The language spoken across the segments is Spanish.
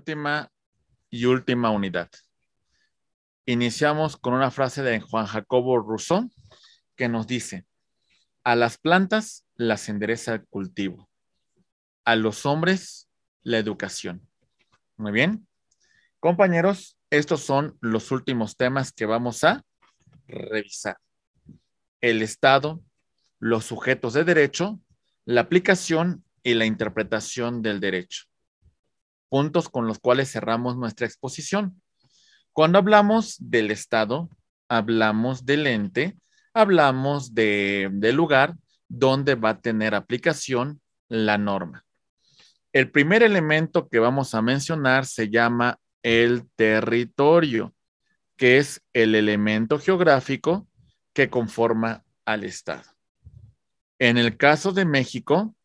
Penúltima y última unidad. Iniciamos con una frase de Juan Jacobo Rousseau que nos dice: a las plantas las endereza el cultivo, a los hombres la educación. Muy bien. Compañeros, estos son los últimos temas que vamos a revisar. El Estado, los sujetos de derecho, la aplicación y la interpretación del derecho. Puntos con los cuales cerramos nuestra exposición. Cuando hablamos del Estado, hablamos del ente, hablamos del lugar donde va a tener aplicación la norma. El primer elemento que vamos a mencionar se llama el territorio, que es el elemento geográfico que conforma al Estado. En el caso de México,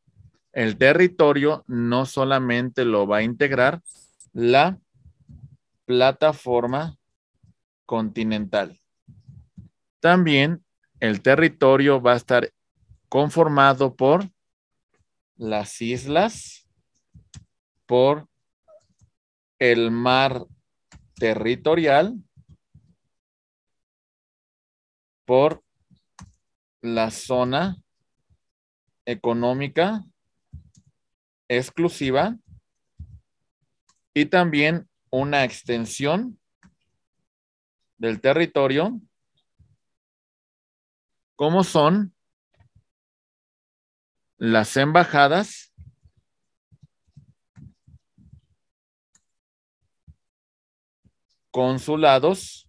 el territorio no solamente lo va a integrar la plataforma continental. También el territorio va a estar conformado por las islas, por el mar territorial, por la zona económica exclusiva y también una extensión del territorio, como son las embajadas, consulados,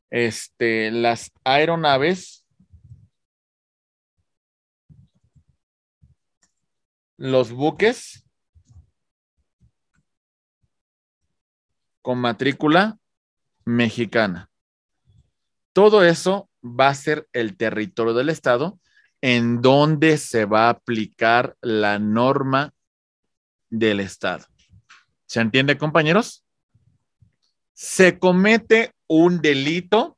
las aeronaves, los buques con matrícula mexicana. Todo eso va a ser el territorio del Estado en donde se va a aplicar la norma del Estado. ¿Se entiende, compañeros? Se comete un delito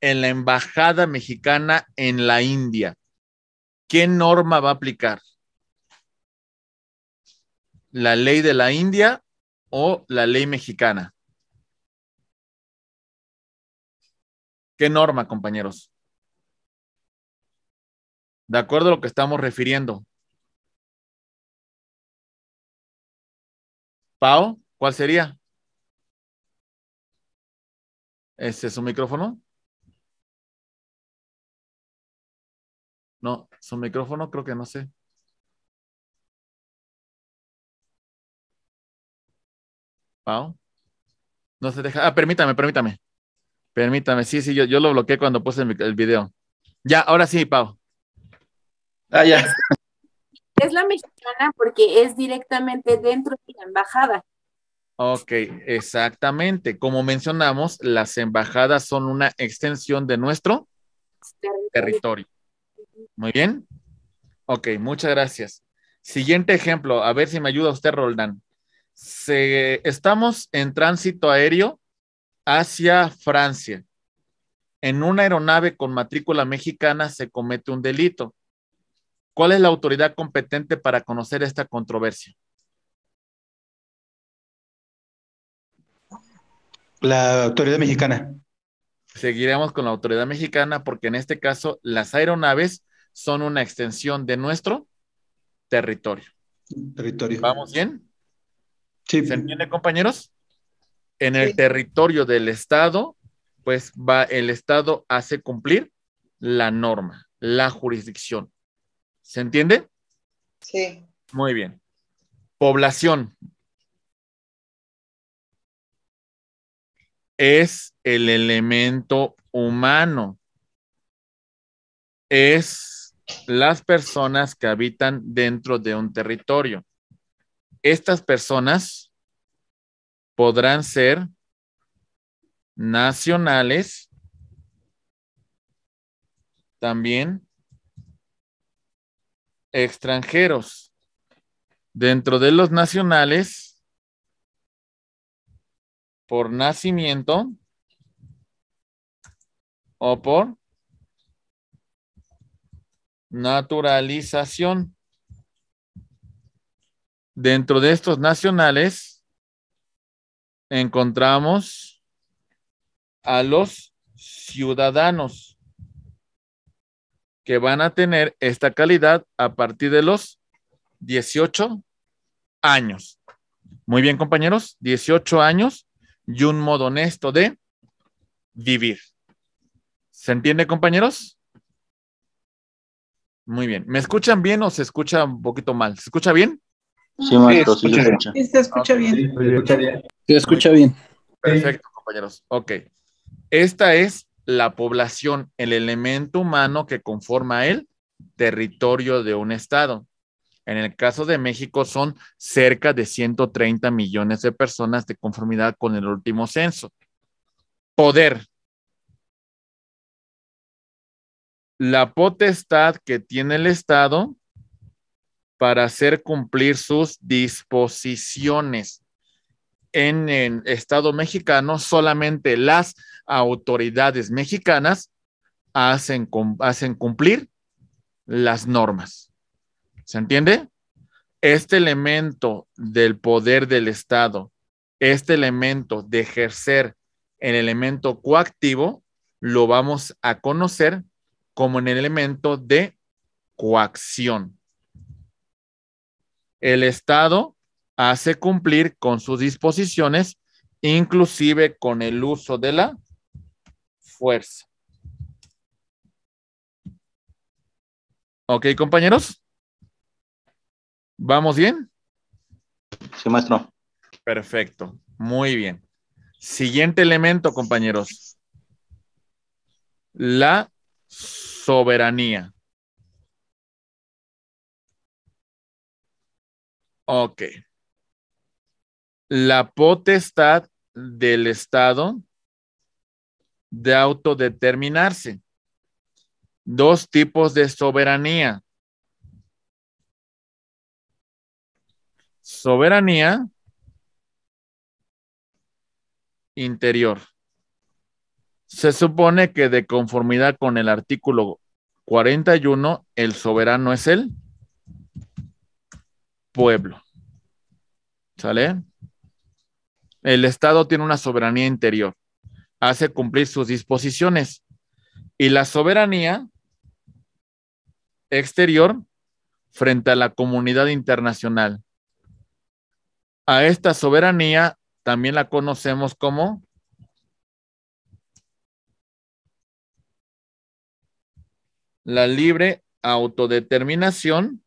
en la embajada mexicana en la India. ¿Qué norma va a aplicar? ¿La ley de la India o la ley mexicana? ¿Qué norma, compañeros? De acuerdo a lo que estamos refiriendo. Pau, ¿cuál sería? ¿Ese es su micrófono? No, su micrófono creo que no sé. Pau. No se deja. Ah, permítame. Permítame. Sí, yo lo bloqueé cuando puse el video. Ya, ahora sí, Pau. Ah, ya. Es la mexicana porque es directamente dentro de la embajada. Ok, exactamente. Como mencionamos, las embajadas son una extensión de nuestro territorio. Muy bien. Ok, muchas gracias. Siguiente ejemplo, a ver si me ayuda usted, Roldán. Estamos en tránsito aéreo hacia Francia. En una aeronave con matrícula mexicana se comete un delito. ¿Cuál es la autoridad competente para conocer esta controversia? La autoridad mexicana. Seguiremos con la autoridad mexicana porque en este caso las aeronaves son una extensión de nuestro territorio. Territorio. ¿Vamos bien? Sí. ¿Se entiende, compañeros? En el territorio del Estado, pues el Estado hace cumplir la norma, la jurisdicción. ¿Se entiende? Sí. Muy bien. Población es el elemento humano. Es las personas que habitan dentro de un territorio. Estas personas podrán ser nacionales, también extranjeros. Dentro de los nacionales, por nacimiento o por naturalización. Dentro de estos nacionales encontramos a los ciudadanos que van a tener esta calidad a partir de los 18 años. Muy bien, compañeros, 18 años y un modo honesto de vivir. ¿Se entiende, compañeros? Muy bien. ¿Me escuchan bien o se escucha un poquito mal? ¿Se escucha bien? Sí, maestro, sí se escucha. Sí, se escucha bien. Sí, se escucha bien. Se escucha bien. Perfecto, compañeros. Ok. Esta es la población, el elemento humano que conforma el territorio de un estado. En el caso de México son cerca de 130 millones de personas de conformidad con el último censo. Poder. La potestad que tiene el Estado para hacer cumplir sus disposiciones. En el Estado mexicano, solamente las autoridades mexicanas hacen cumplir las normas. ¿Se entiende? Este elemento del poder del Estado, este elemento de ejercer el elemento coactivo, lo vamos a conocer como en el elemento de coacción. El Estado hace cumplir con sus disposiciones, inclusive con el uso de la fuerza. ¿Ok, compañeros? ¿Vamos bien? Sí, maestro. Perfecto. Muy bien. Siguiente elemento, compañeros. La soberanía. Ok. La potestad del Estado de autodeterminarse. Dos tipos de soberanía. Soberanía interior. Se supone que de conformidad con el artículo 41, el soberano es el pueblo. ¿Sale? El Estado tiene una soberanía interior. Hace cumplir sus disposiciones. Y la soberanía exterior frente a la comunidad internacional. A esta soberanía también la conocemos como la libre autodeterminación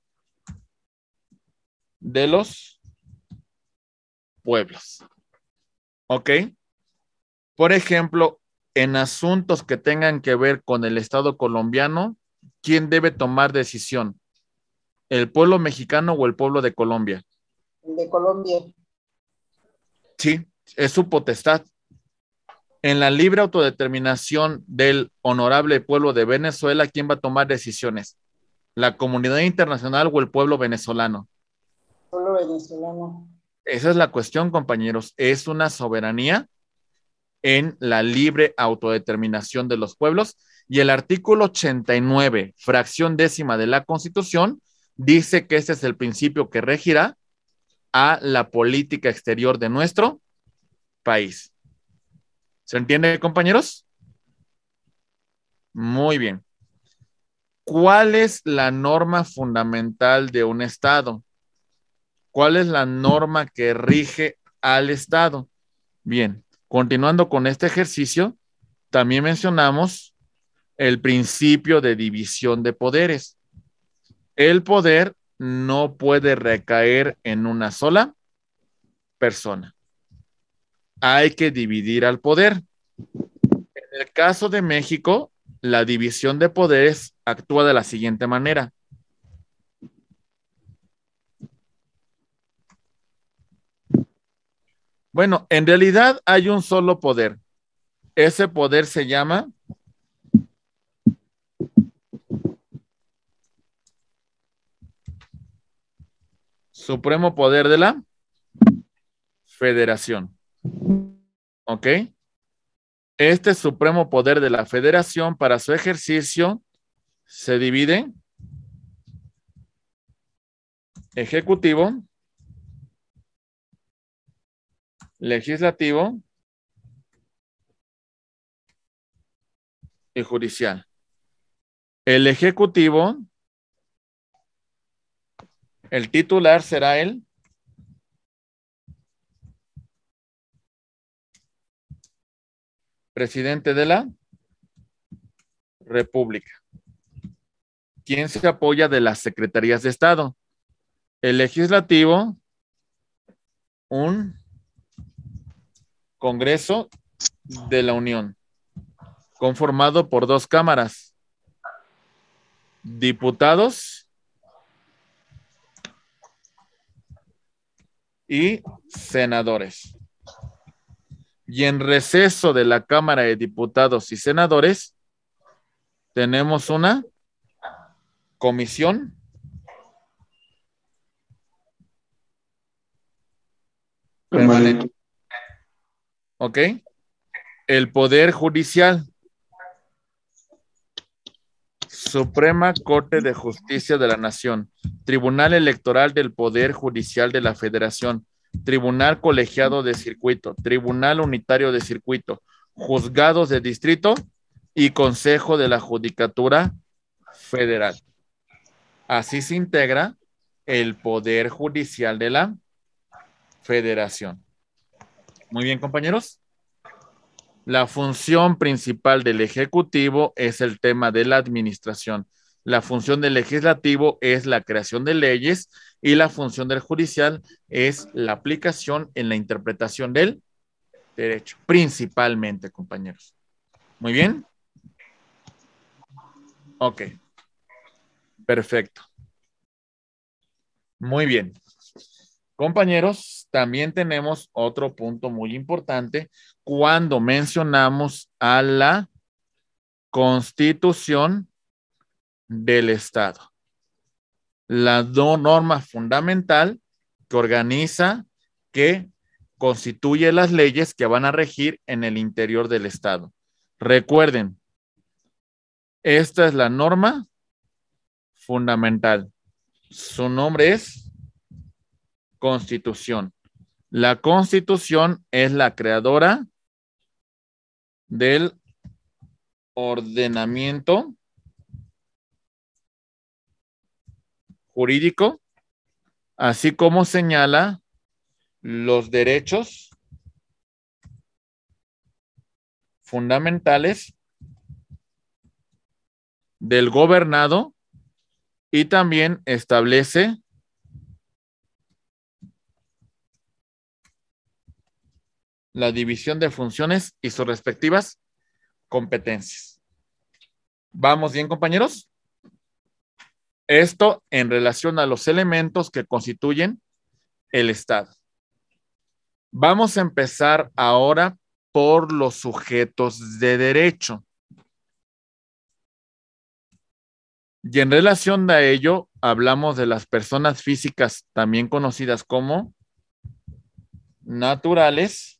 de los pueblos. ¿Ok? Por ejemplo, en asuntos que tengan que ver con el Estado colombiano, ¿quién debe tomar decisión? ¿El pueblo mexicano o el pueblo de Colombia? El de Colombia. Sí, es su potestad. En la libre autodeterminación del honorable pueblo de Venezuela, ¿quién va a tomar decisiones? ¿La comunidad internacional o el pueblo venezolano? Pueblo venezolano. Esa es la cuestión, compañeros. Es una soberanía en la libre autodeterminación de los pueblos. Y el artículo 89, fracción décima de la Constitución, dice que este es el principio que regirá a la política exterior de nuestro país. ¿Se entiende, compañeros? Muy bien. ¿Cuál es la norma fundamental de un Estado? ¿Cuál es la norma que rige al Estado? Bien, continuando con este ejercicio, también mencionamos el principio de división de poderes. El poder no puede recaer en una sola persona. Hay que dividir al poder. En el caso de México, la división de poderes actúa de la siguiente manera. Bueno, en realidad hay un solo poder. Ese poder se llama Supremo Poder de la Federación. ¿Ok? Este Supremo Poder de la Federación, para su ejercicio, se divide Ejecutivo, legislativo y judicial. El ejecutivo, el titular será el presidente de la República. ¿Quién se apoya de las secretarías de Estado? El legislativo, un Congreso de la Unión, conformado por 2 cámaras, diputados y senadores. Y en receso de la Cámara de Diputados y Senadores, tenemos una comisión permanente. ¿Ok? El Poder Judicial. Suprema Corte de Justicia de la Nación. Tribunal Electoral del Poder Judicial de la Federación. Tribunal Colegiado de Circuito. Tribunal Unitario de Circuito. Juzgados de Distrito y Consejo de la Judicatura Federal. Así se integra el Poder Judicial de la Federación. Muy bien, compañeros. La función principal del Ejecutivo es el tema de la administración. La función del Legislativo es la creación de leyes y la función del Judicial es la aplicación en la interpretación del derecho, principalmente, compañeros. Muy bien. Ok. Perfecto. Muy bien. Compañeros, también tenemos otro punto muy importante cuando mencionamos a la Constitución del Estado. La norma fundamental que organiza, que constituye las leyes que van a regir en el interior del Estado. Recuerden, esta es la norma fundamental. Su nombre es Constitución. La Constitución es la creadora del ordenamiento jurídico, así como señala los derechos fundamentales del gobernado y también establece la división de funciones y sus respectivas competencias. ¿Vamos bien, compañeros? Esto en relación a los elementos que constituyen el Estado. Vamos a empezar ahora por los sujetos de derecho. Y en relación a ello, hablamos de las personas físicas, también conocidas como naturales,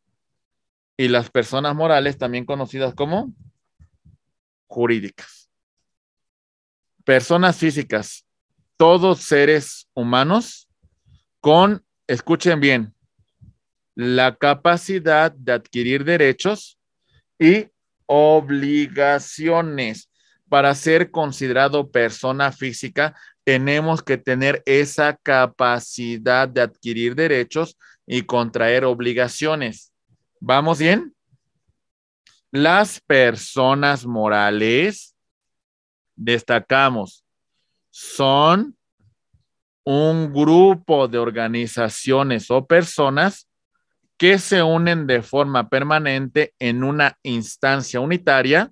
y las personas morales, también conocidas como jurídicas. Personas físicas, todos seres humanos con, escuchen bien, la capacidad de adquirir derechos y obligaciones. Para ser considerado persona física, tenemos que tener esa capacidad de adquirir derechos y contraer obligaciones. ¿Vamos bien? Las personas morales, destacamos, son un grupo de organizaciones o personas que se unen de forma permanente en una instancia unitaria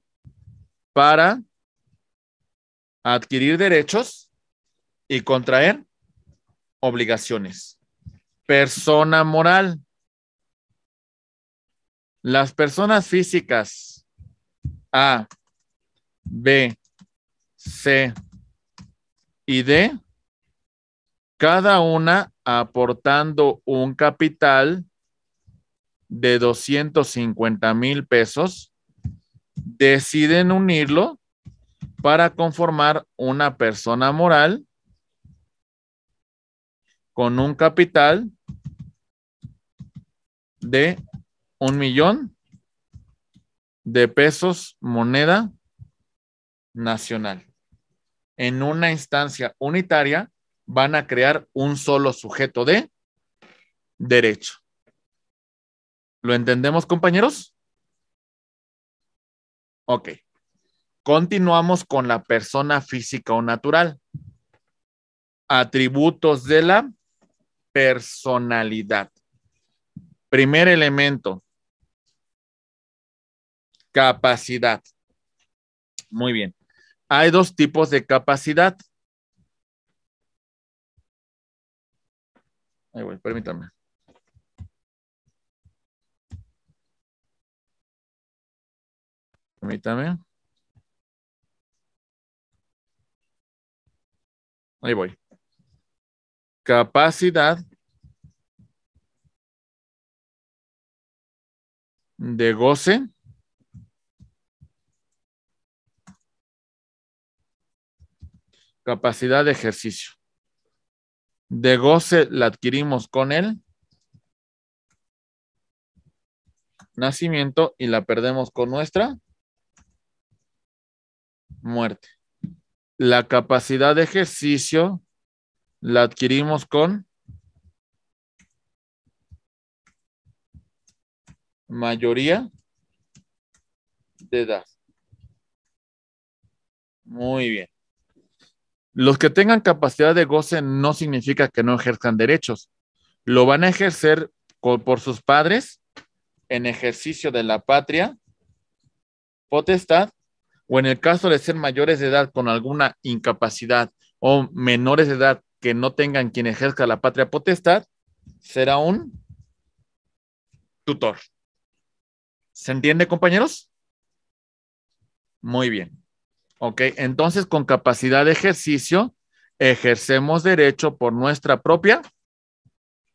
para adquirir derechos y contraer obligaciones. Persona moral. Las personas físicas A, B, C y D, cada una aportando un capital de 250,000 pesos, deciden unirlo para conformar una persona moral con un capital de 1,000,000 de pesos moneda nacional. En una instancia unitaria van a crear un solo sujeto de derecho. ¿Lo entendemos, compañeros? Ok. Continuamos con la persona física o natural. Atributos de la personalidad. Primer elemento. Capacidad. Muy bien. Hay dos tipos de capacidad. Ahí voy, permítame. Permítame. Ahí voy. Capacidad de goce. Capacidad de ejercicio. De goce la adquirimos con el nacimiento y la perdemos con nuestra muerte. La capacidad de ejercicio la adquirimos con mayoría de edad. Muy bien. Los que tengan capacidad de goce no significa que no ejerzan derechos. Lo van a ejercer por sus padres en ejercicio de la patria potestad, o en el caso de ser mayores de edad con alguna incapacidad o menores de edad que no tengan quien ejerza la patria potestad, será un tutor. ¿Se entiende, compañeros? Muy bien. Ok, entonces con capacidad de ejercicio ejercemos derecho por nuestra propia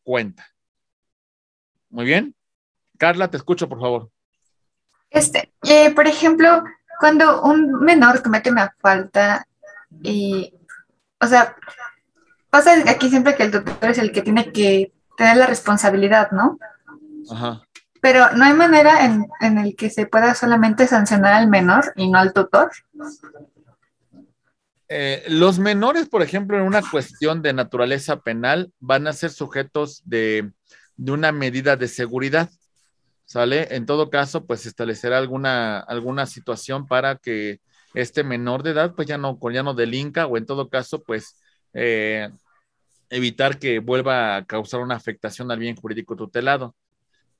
cuenta. Muy bien. Carla, te escucho, por favor. Por ejemplo, cuando un menor comete una falta o sea, pasa aquí siempre que el tutor es el que tiene que tener la responsabilidad, ¿no? Ajá. Pero no hay manera en el que se pueda solamente sancionar al menor y no al tutor. Los menores, por ejemplo, en una cuestión de naturaleza penal, van a ser sujetos de una medida de seguridad, ¿sale? En todo caso, pues establecerá alguna situación para que este menor de edad, pues ya no delinca, o en todo caso, pues evitar que vuelva a causar una afectación al bien jurídico tutelado.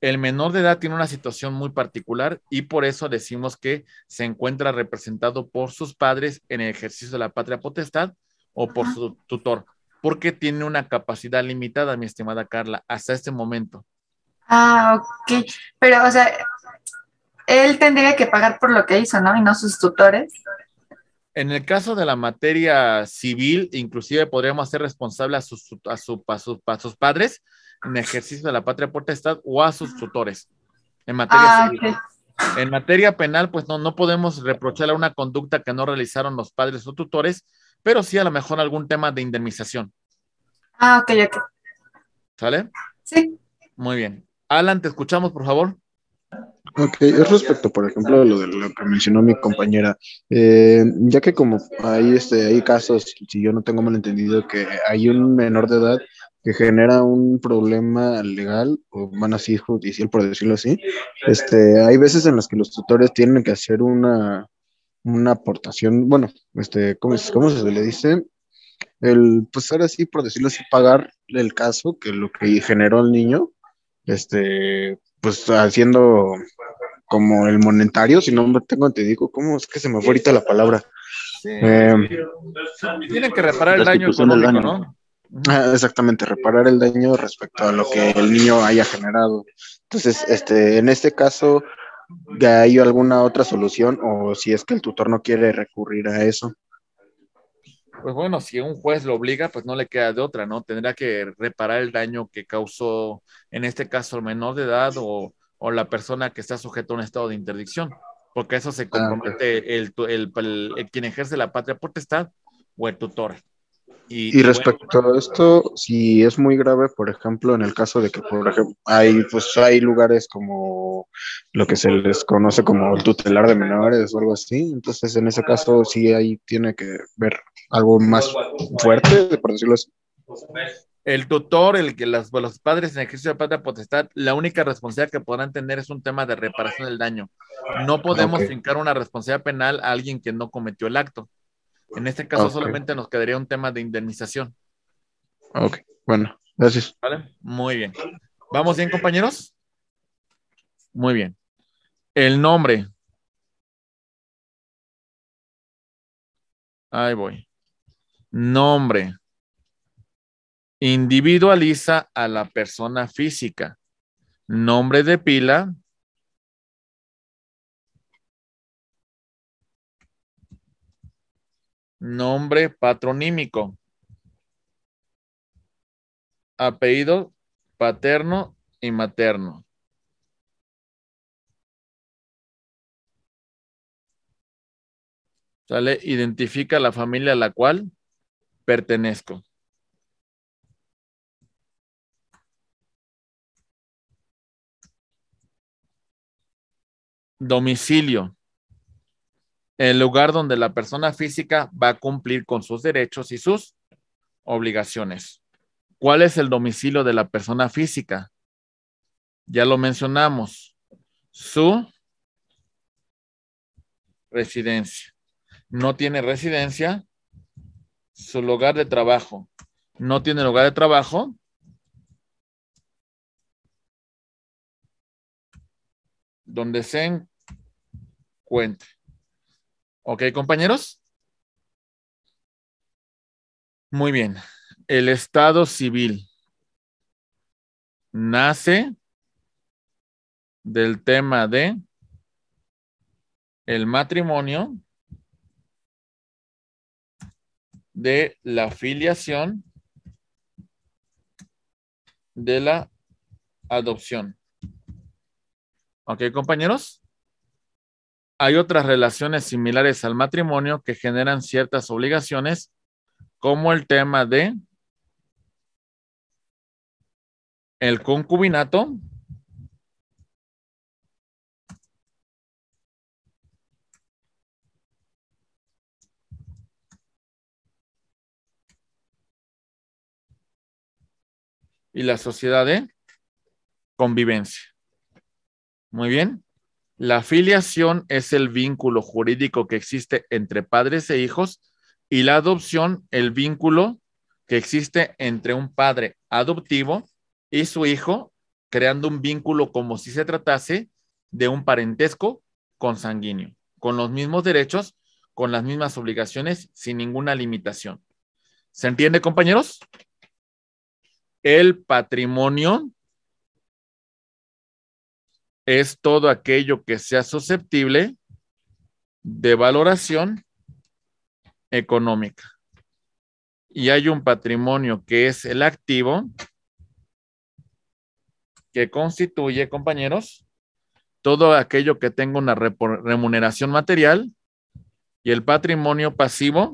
El menor de edad tiene una situación muy particular y por eso decimos que se encuentra representado por sus padres en el ejercicio de la patria potestad o por su tutor, porque tiene una capacidad limitada, mi estimada Carla, hasta este momento. Ah, ok. Pero, o sea, él tendría que pagar por lo que hizo, ¿no? Y no sus tutores. En el caso de la materia civil, inclusive podríamos ser responsables a sus padres en ejercicio de la patria potestad o a sus tutores en materia civil. Ok. En materia penal, pues no podemos reprocharle una conducta que no realizaron los padres o tutores, pero sí a lo mejor algún tema de indemnización. Ah, ok, ok. ¿Sale? Sí. Muy bien. Alan, te escuchamos, por favor. Ok, es respecto, por ejemplo, a lo de lo que mencionó mi compañera, ya que como hay casos, si yo no tengo mal entendido, que hay un menor de edad que genera un problema legal, o bueno, así judicial, por decirlo así, hay veces en las que los tutores tienen que hacer una aportación, bueno, ¿cómo se le dice? Pues ahora sí, por decirlo así, pagar el caso, que lo que generó el niño, pues haciendo como el monetario, si no me tengo entendido, ¿cómo es que se me fue ahorita la palabra? Sí. Tienen que reparar el daño económico, ¿no? Exactamente, reparar el daño respecto a lo que el niño haya generado. Entonces, en este caso, ¿hay alguna otra solución o si es que el tutor no quiere recurrir a eso? Pues bueno, si un juez lo obliga, pues no le queda de otra, ¿no? Tendrá que reparar el daño que causó, en este caso, el menor de edad o la persona que está sujeta a un estado de interdicción, porque eso se compromete quien ejerce la patria potestad o el tutor. Y respecto a esto, si es muy grave, por ejemplo, en el caso de que, por ejemplo, hay lugares como lo que se les conoce como el tutelar de menores o algo así, entonces en ese caso sí ahí tiene que ver algo más fuerte, por decirlo así. El tutor, los padres en ejercicio de patria potestad, la única responsabilidad que podrán tener es un tema de reparación del daño. No podemos fincar una responsabilidad penal a alguien que no cometió el acto. En este caso solamente nos quedaría un tema de indemnización. Ok, bueno, gracias. ¿Vale? Muy bien. ¿Vamos bien, compañeros? Muy bien. El nombre. Ahí voy. Nombre. Individualiza a la persona física. Nombre de pila. Nombre patronímico. Apellido paterno y materno. ¿Sale? Identifica la familia a la cual pertenezco. Domicilio. El lugar donde la persona física va a cumplir con sus derechos y sus obligaciones. ¿Cuál es el domicilio de la persona física? Ya lo mencionamos. Su residencia. No tiene residencia. Su lugar de trabajo. No tiene lugar de trabajo. Donde se encuentre. ¿Ok, compañeros? Muy bien. El estado civil nace del tema de el matrimonio, de la filiación, de la adopción. ¿Ok, compañeros? Hay otras relaciones similares al matrimonio que generan ciertas obligaciones, como el tema de el concubinato, y la sociedad de convivencia. Muy bien. La filiación es el vínculo jurídico que existe entre padres e hijos, y la adopción, el vínculo que existe entre un padre adoptivo y su hijo, creando un vínculo como si se tratase de un parentesco consanguíneo, con los mismos derechos, con las mismas obligaciones, sin ninguna limitación. ¿Se entiende, compañeros? El patrimonio es todo aquello que sea susceptible de valoración económica. Y hay un patrimonio que es el activo, que constituye, compañeros, todo aquello que tenga una remuneración material, y el patrimonio pasivo,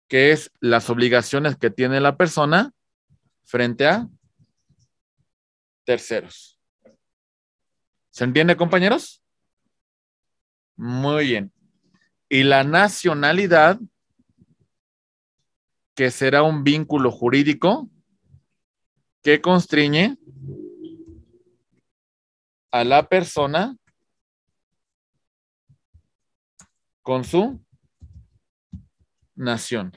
que es las obligaciones que tiene la persona frente a terceros. ¿Se entiende, compañeros? Muy bien. Y la nacionalidad, que será un vínculo jurídico que constriñe a la persona con su nación.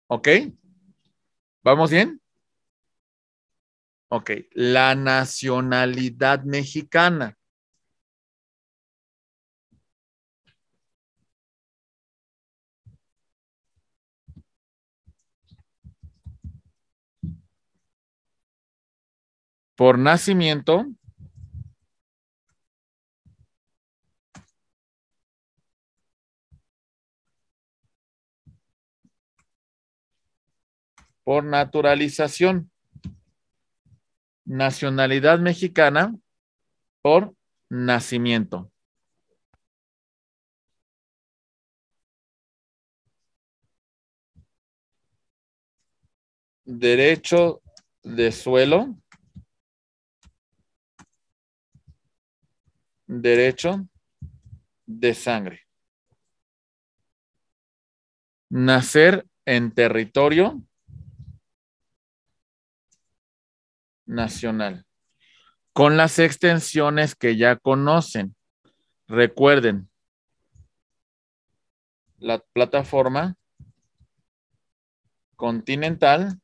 ¿Ok? ¿Vamos bien? Ok. La nacionalidad mexicana. Por nacimiento, por naturalización. Nacionalidad mexicana por nacimiento. derecho de suelo, derecho de sangre. Nacer en territorio nacional, con las extensiones que ya conocen. Recuerden, la plataforma continental,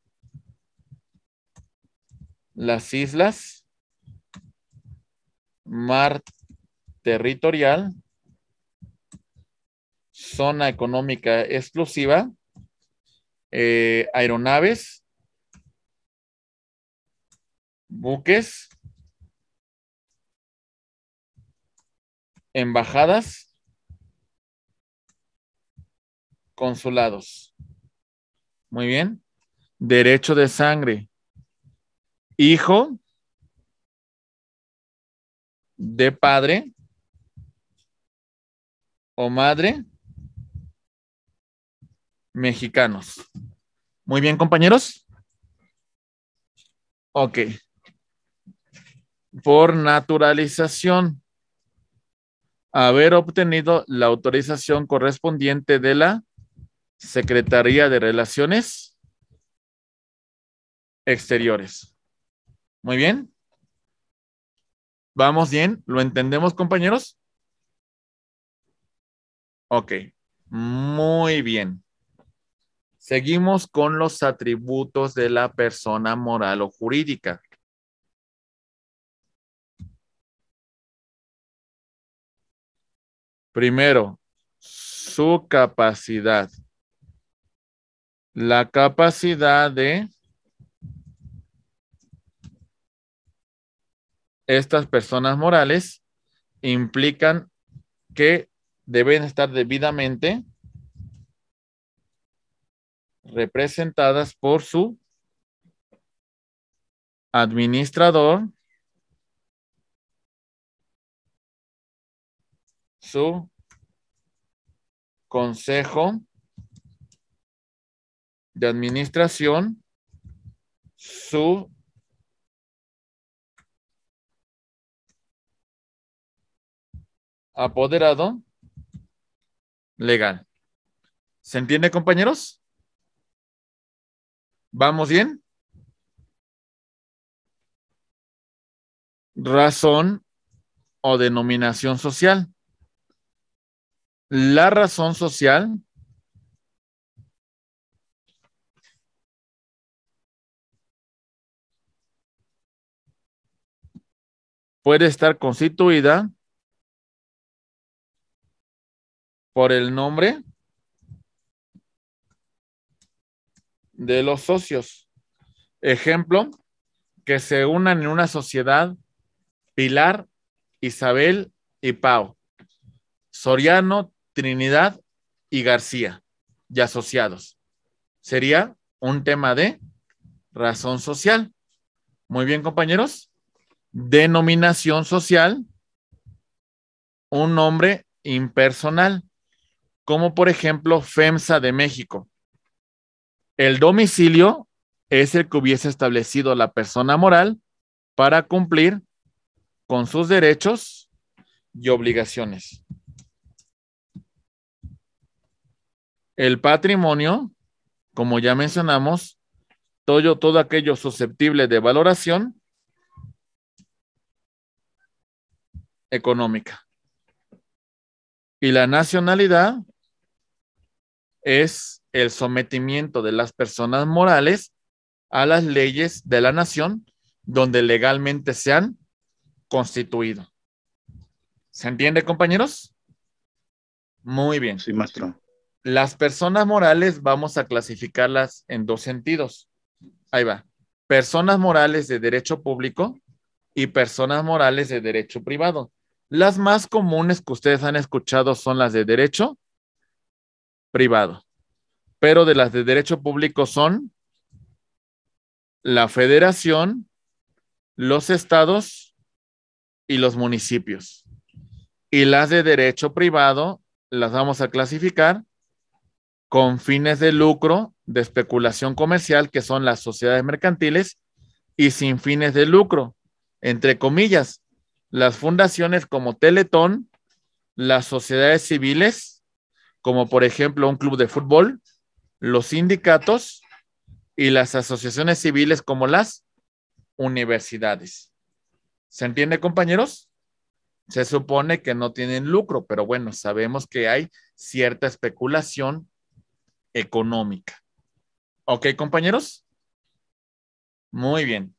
las islas, mar territorial, zona económica exclusiva, aeronaves, buques, embajadas, consulados. Muy bien. Derecho de sangre. Hijo de padre o madre mexicanos. Muy bien, compañeros. Ok. Por naturalización. Haber obtenido la autorización correspondiente de la Secretaría de Relaciones Exteriores. Muy bien. ¿Vamos bien? ¿Lo entendemos, compañeros? Ok. Muy bien. Seguimos con los atributos de la persona moral o jurídica. Primero, su capacidad. La capacidad de estas personas morales implican que deben estar debidamente representadas por su administrador, su consejo de administración, su apoderado legal. ¿Se entiende, compañeros? ¿Vamos bien? Razón o denominación social. La razón social puede estar constituida por el nombre de los socios. Ejemplo, que se unan en una sociedad Pilar, Isabel y Pau, Soriano, Trinidad y García, y asociados. Sería un tema de razón social. Muy bien, compañeros. Denominación social, un nombre impersonal, como por ejemplo FEMSA de México. El domicilio es el que hubiese establecido la persona moral para cumplir con sus derechos y obligaciones. El patrimonio, como ya mencionamos, todo aquello susceptible de valoración económica. Y la nacionalidad es el sometimiento de las personas morales a las leyes de la nación donde legalmente se han constituido. ¿Se entiende, compañeros? Muy bien. Sí, maestro. Las personas morales vamos a clasificarlas en dos sentidos. Ahí va. Personas morales de derecho público y personas morales de derecho privado. Las más comunes que ustedes han escuchado son las de derecho privado, pero de las de derecho público son la federación, los estados y los municipios. Y las de derecho privado las vamos a clasificar con fines de lucro, de especulación comercial, que son las sociedades mercantiles, y sin fines de lucro, entre comillas, las fundaciones como Teletón, las sociedades civiles, como por ejemplo un club de fútbol, los sindicatos y las asociaciones civiles como las universidades. ¿Se entiende, compañeros? Se supone que no tienen lucro, pero bueno, sabemos que hay cierta especulación económica. ¿Ok, compañeros? Muy bien.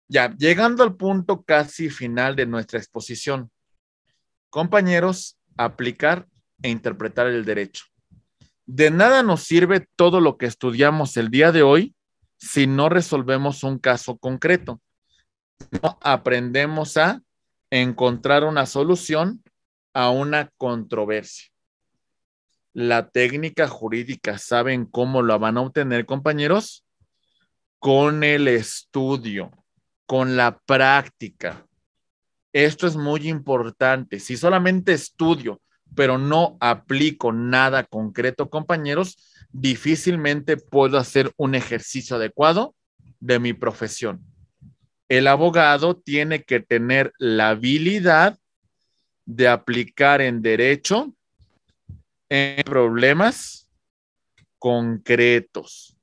Ya, llegando al punto casi final de nuestra exposición. Compañeros, aplicar e interpretar el derecho. De nada nos sirve todo lo que estudiamos el día de hoy si no resolvemos un caso concreto. No aprendemos a encontrar una solución a una controversia. La técnica jurídica, ¿saben cómo la van a obtener, compañeros? Con el estudio, con la práctica. Esto es muy importante. Si solamente estudio, pero no aplico nada concreto, compañeros, difícilmente puedo hacer un ejercicio adecuado de mi profesión. El abogado tiene que tener la habilidad de aplicar en derecho en problemas concretos.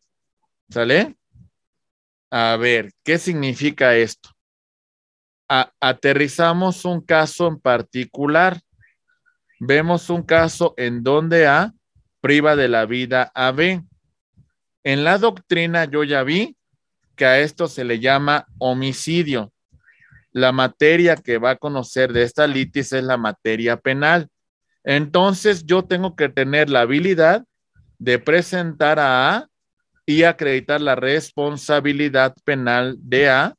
¿Sale? A ver, ¿qué significa esto? Aterrizamos un caso en particular. Vemos un caso en donde A priva de la vida a B. En la doctrina yo ya vi que a esto se le llama homicidio. La materia que va a conocer de esta litis es la materia penal. Entonces yo tengo que tener la habilidad de presentar a y acreditar la responsabilidad penal de A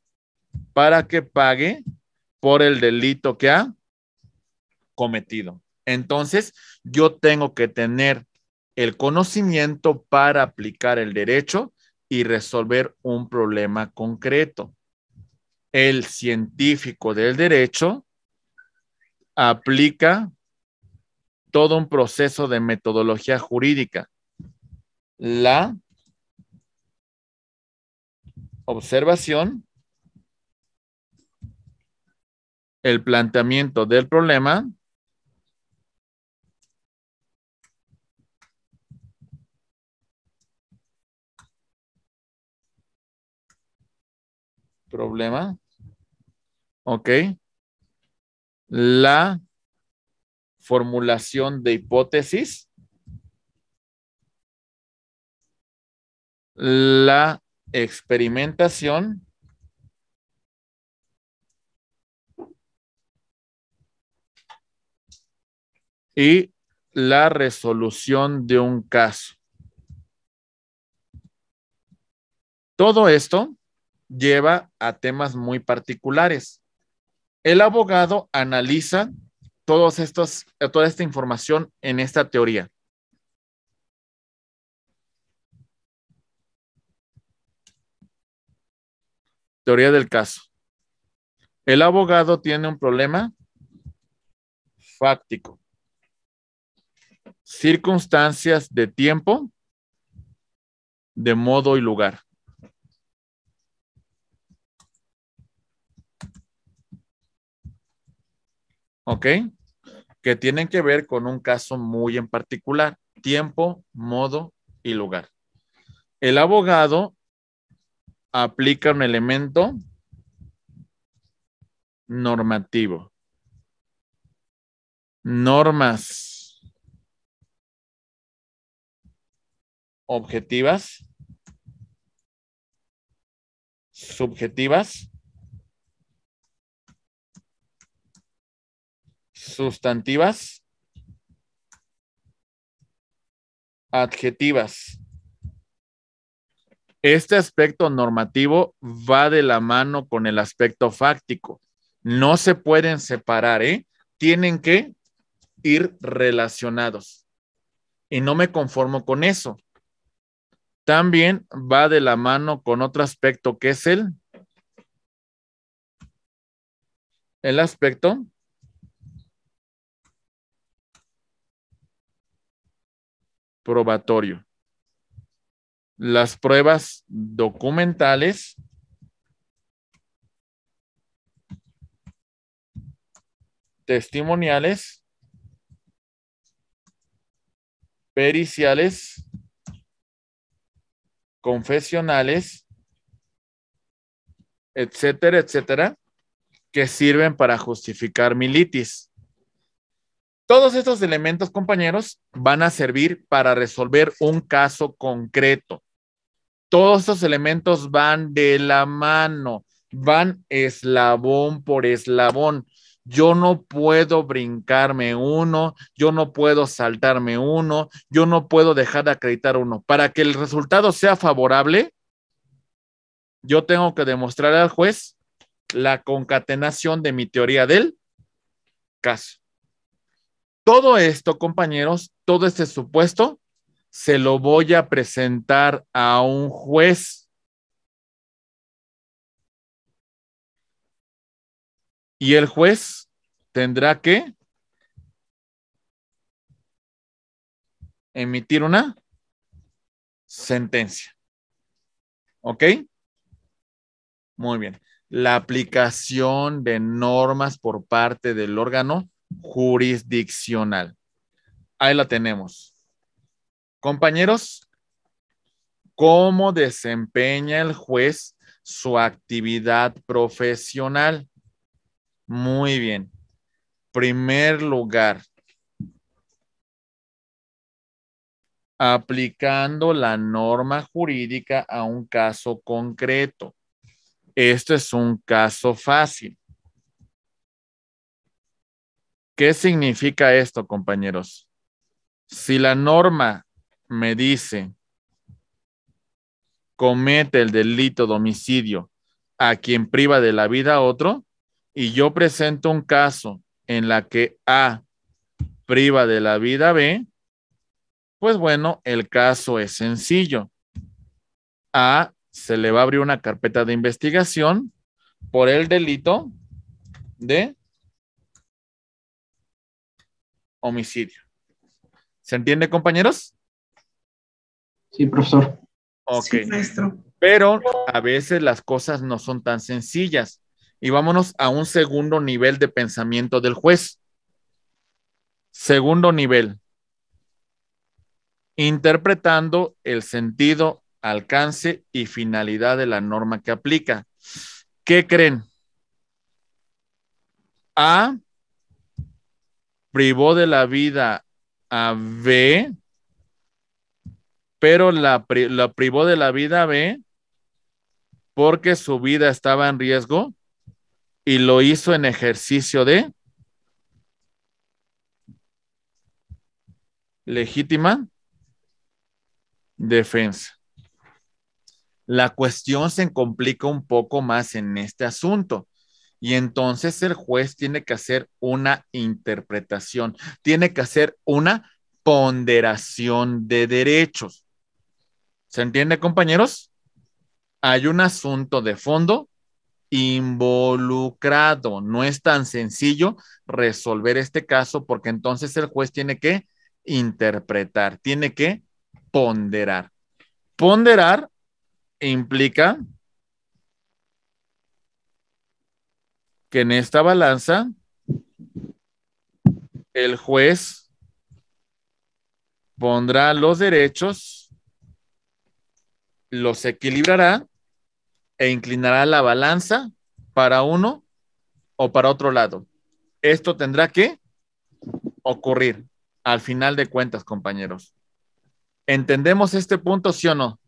para que pague por el delito que ha cometido. Entonces, yo tengo que tener el conocimiento para aplicar el derecho y resolver un problema concreto. El científico del derecho aplica todo un proceso de metodología jurídica. La observación, el planteamiento del problema, ok, la formulación de hipótesis, la experimentación, y la resolución de un caso. Todo esto lleva a temas muy particulares. El abogado analiza toda esta información en esta teoría. Teoría del caso. El abogado tiene un problema fáctico. Circunstancias de tiempo, de modo y lugar. ¿Ok? Que tienen que ver con un caso muy en particular. Tiempo, modo y lugar. El abogado aplica un elemento normativo. Normas objetivas, subjetivas, sustantivas, adjetivas. Este aspecto normativo va de la mano con el aspecto fáctico. No se pueden separar, ¿eh? Tienen que ir relacionados. Y no me conformo con eso. También va de la mano con otro aspecto que es el aspecto probatorio. Las pruebas documentales testimoniales, periciales, confesionales, etcétera, etcétera, que sirven para justificar mi litis. Todos estos elementos, compañeros, van a servir para resolver un caso concreto. Todos estos elementos van de la mano, van eslabón por eslabón. Yo no puedo brincarme uno, yo no puedo saltarme uno, yo no puedo dejar de acreditar uno. Para que el resultado sea favorable, yo tengo que demostrar al juez la concatenación de mi teoría del caso. Todo esto, compañeros, todo este supuesto, se lo voy a presentar a un juez. Y el juez tendrá que emitir una sentencia. ¿Ok? Muy bien. La aplicación de normas por parte del órgano jurisdiccional. Ahí la tenemos. Compañeros, ¿cómo desempeña el juez su actividad profesional? Muy bien. Primer lugar, aplicando la norma jurídica a un caso concreto. Este es un caso fácil. ¿Qué significa esto, compañeros? Si la norma me dice comete el delito de homicidio a quien priva de la vida a otro, y yo presento un caso en la que A priva de la vida a B, pues bueno, el caso es sencillo. A se le va a abrir una carpeta de investigación por el delito de homicidio. ¿Se entiende, compañeros? Sí, profesor. Ok. Sí, maestro. Pero a veces las cosas no son tan sencillas. Y vámonos a un segundo nivel de pensamiento del juez. Segundo nivel. Interpretando el sentido, alcance y finalidad de la norma que aplica. ¿Qué creen? A privó de la vida a B, pero la privó de la vida a B porque su vida estaba en riesgo y lo hizo en ejercicio de legítima defensa. La cuestión se complica un poco más en este asunto y entonces el juez tiene que hacer una interpretación, tiene que hacer una ponderación de derechos. ¿Se entiende, compañeros? Hay un asunto de fondo involucrado. No es tan sencillo resolver este caso porque entonces el juez tiene que interpretar, tiene que ponderar. Ponderar implica que en esta balanza el juez pondrá los derechos, los equilibrará e inclinará la balanza para uno o para otro lado. Esto tendrá que ocurrir al final de cuentas, compañeros. ¿Entendemos este punto, sí o no?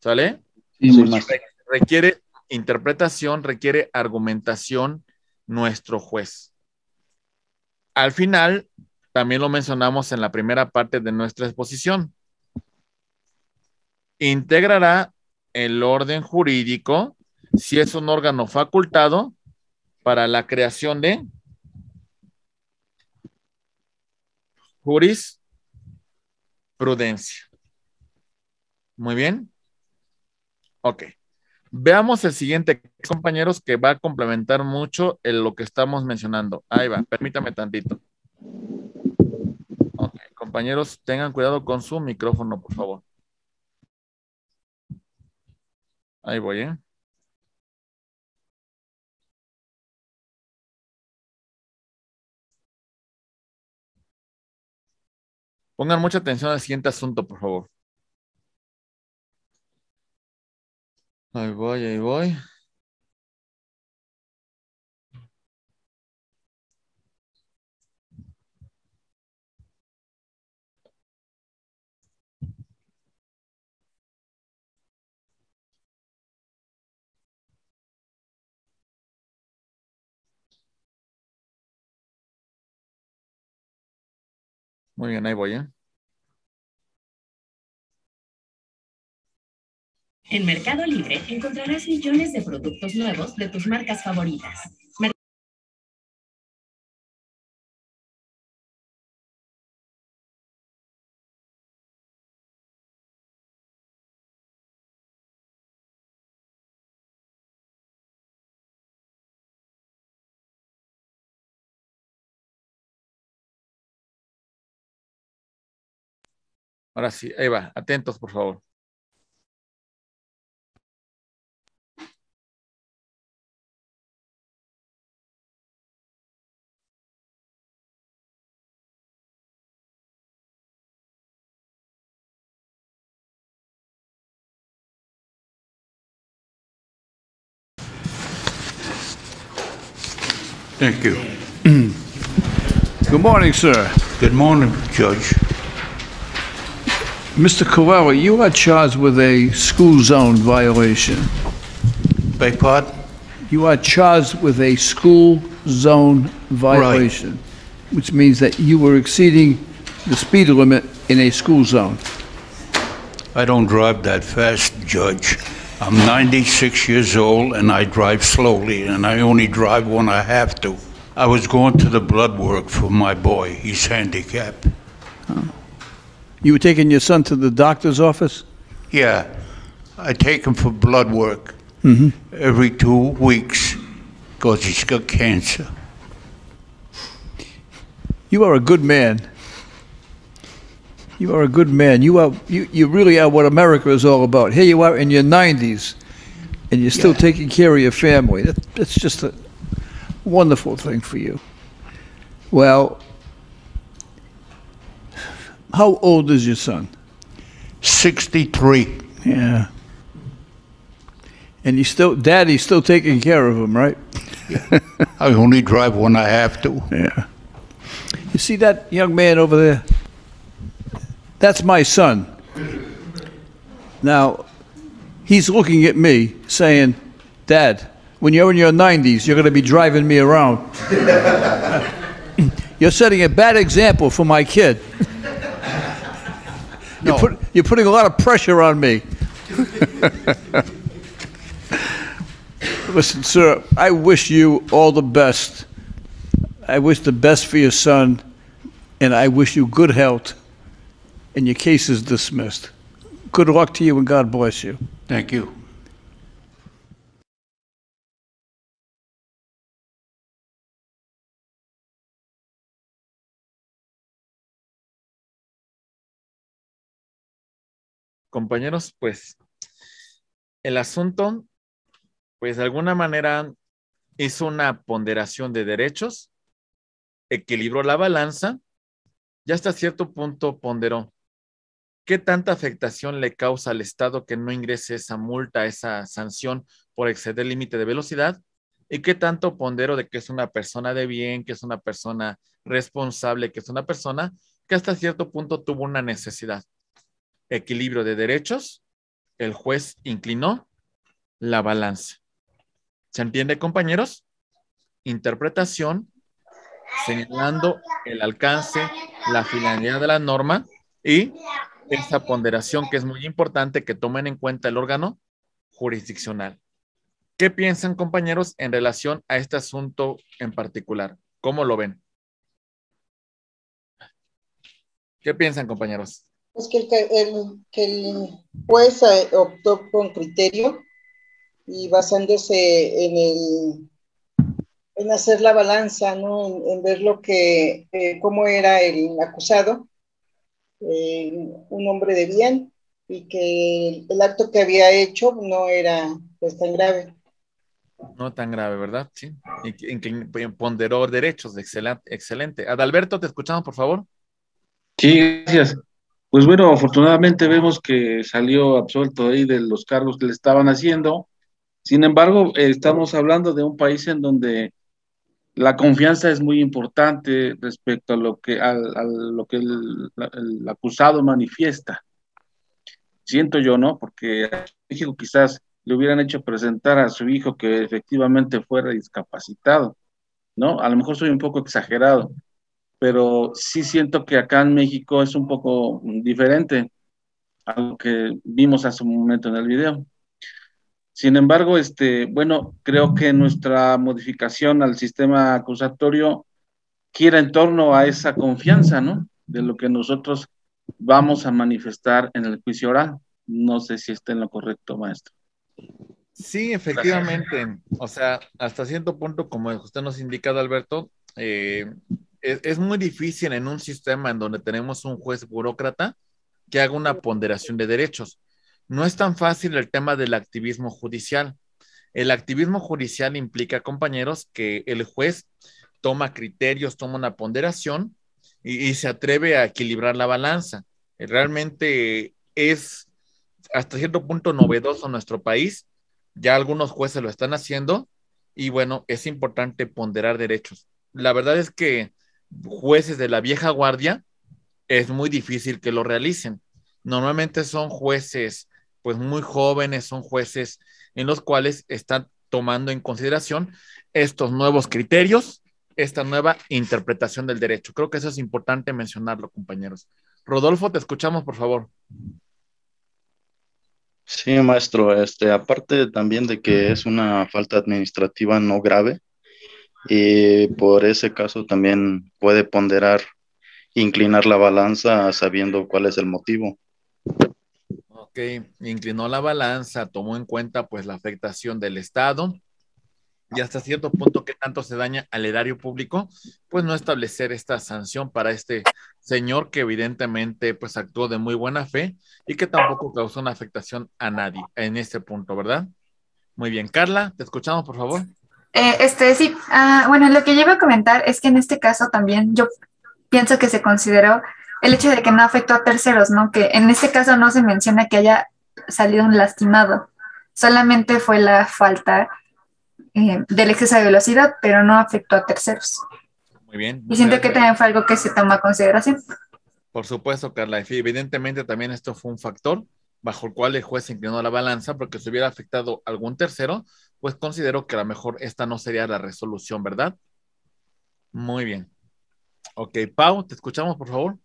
¿Sale? Sí, maestro. Requiere interpretación, requiere argumentación nuestro juez. Al final, también lo mencionamos en la primera parte de nuestra exposición. Integrará el orden jurídico si es un órgano facultado para la creación de jurisprudencia. Muy bien. Ok. Veamos el siguiente, compañeros, que va a complementar mucho lo que estamos mencionando. Ahí va, permítame tantito. Ok, Compañeros, tengan cuidado con su micrófono, por favor. Ahí voy, ¿eh? Pongan mucha atención al siguiente asunto, por favor. Ahí voy, ahí voy. Muy bien, ahí voy, ¿eh? En Mercado Libre encontrarás millones de productos nuevos de tus marcas favoritas. Ahora sí, ahí va. Atentos, por favor. Thank you. Good morning, sir. Good morning, Judge. Mr. Coelho, you are charged with a school zone violation. Beg pardon? You are charged with a school zone violation, which means that you were exceeding the speed limit in a school zone. I don't drive that fast, Judge. I'm 96 years old and I drive slowly, and I only drive when I have to. I was going to the blood work for my boy. He's handicapped. Oh. You were taking your son to the doctor's office? Yeah, I take him for blood work every 2 weeks because he's got cancer. You are a good man. You are a good man. You really are what America is all about. Here you are in your 90s, and you're still taking care of your family. That's just a wonderful thing for you. Well, how old is your son? 63. Yeah. And Daddy's still taking care of him, right? Yeah. I only drive when I have to. Yeah. You see that young man over there? That's my son. Now, he's looking at me saying, Dad, when you're in your 90s, you're going to be driving me around. You're setting a bad example for my kid. No. You're putting a lot of pressure on me. Listen, sir, I wish you all the best. I wish the best for your son, and I wish you good health. And your case is dismissed. Good luck to you, and God bless you. Thank you. Compañeros, pues el asunto, pues de alguna manera hizo una ponderación de derechos, equilibró la balanza y hasta cierto punto ponderó qué tanta afectación le causa al Estado que no ingrese esa multa, esa sanción por exceder el límite de velocidad, y qué tanto ponderó de que es una persona de bien, que es una persona responsable, que es una persona que hasta cierto punto tuvo una necesidad. Equilibrio de derechos, el juez inclinó la balanza. ¿Se entiende, compañeros? Interpretación, señalando el alcance, la finalidad de la norma y esa ponderación que es muy importante que tomen en cuenta el órgano jurisdiccional. ¿Qué piensan, compañeros, en relación a este asunto en particular? ¿Cómo lo ven? ¿Qué piensan, compañeros? Es que el juez optó con criterio y basándose en hacer la balanza, ¿no? En ver lo que, cómo era el acusado un hombre de bien y que el acto que había hecho no era pues tan grave. No tan grave, ¿verdad? Sí. En que ponderó derechos, excelente, excelente. Adalberto, te escuchamos, por favor. Sí, gracias. Pues bueno, afortunadamente vemos que salió absuelto ahí de los cargos que le estaban haciendo. Sin embargo, estamos hablando de un país en donde la confianza es muy importante respecto a lo que, lo que el acusado manifiesta. Siento yo, ¿no? Porque en México quizás le hubieran hecho presentar a su hijo que efectivamente fuera discapacitado, ¿no? A lo mejor soy un poco exagerado, pero sí siento que acá en México es un poco diferente a lo que vimos hace un momento en el video. Sin embargo, bueno, creo que nuestra modificación al sistema acusatorio gira en torno a esa confianza, ¿no? De lo que nosotros vamos a manifestar en el juicio oral. No sé si está en lo correcto, maestro. Sí, efectivamente. O sea, hasta cierto punto, como usted nos indica, Alberto, es muy difícil en un sistema en donde tenemos un juez burócrata que haga una ponderación de derechos. No es tan fácil el tema del activismo judicial. El activismo judicial implica, compañeros, que el juez toma criterios, toma una ponderación y se atreve a equilibrar la balanza. Realmente es hasta cierto punto novedoso en nuestro país. Ya algunos jueces lo están haciendo y bueno, es importante ponderar derechos. La verdad es que jueces de la vieja guardia es muy difícil que lo realicen. Normalmente son jueces pues muy jóvenes, son jueces en los cuales están tomando en consideración estos nuevos criterios, esta nueva interpretación del derecho. Creo que eso es importante mencionarlo, compañeros. Rodolfo, te escuchamos, por favor. Sí, maestro, aparte también de que es una falta administrativa no grave, y por ese caso también puede ponderar, inclinar la balanza sabiendo cuál es el motivo. Ok, inclinó la balanza, tomó en cuenta pues la afectación del Estado y hasta cierto punto que tanto se daña al erario público, pues no establecer esta sanción para este señor que evidentemente pues actuó de muy buena fe y que tampoco causó una afectación a nadie en este punto, ¿verdad? Muy bien, Carla, te escuchamos, por favor. Sí, bueno, lo que yo iba a comentar es que en este caso también yo pienso que se consideró el hecho de que no afectó a terceros, ¿no? Que en este caso no se menciona que haya salido un lastimado, solamente fue la falta del exceso de velocidad, pero no afectó a terceros. Muy bien. Y siento que también fue algo que se toma a consideración. Por supuesto, Carla. Evidentemente también esto fue un factor bajo el cual el juez inclinó la balanza, porque si hubiera afectado a algún tercero, pues considero que a lo mejor esta no sería la resolución, ¿verdad? Muy bien. Ok, Pau, te escuchamos, por favor.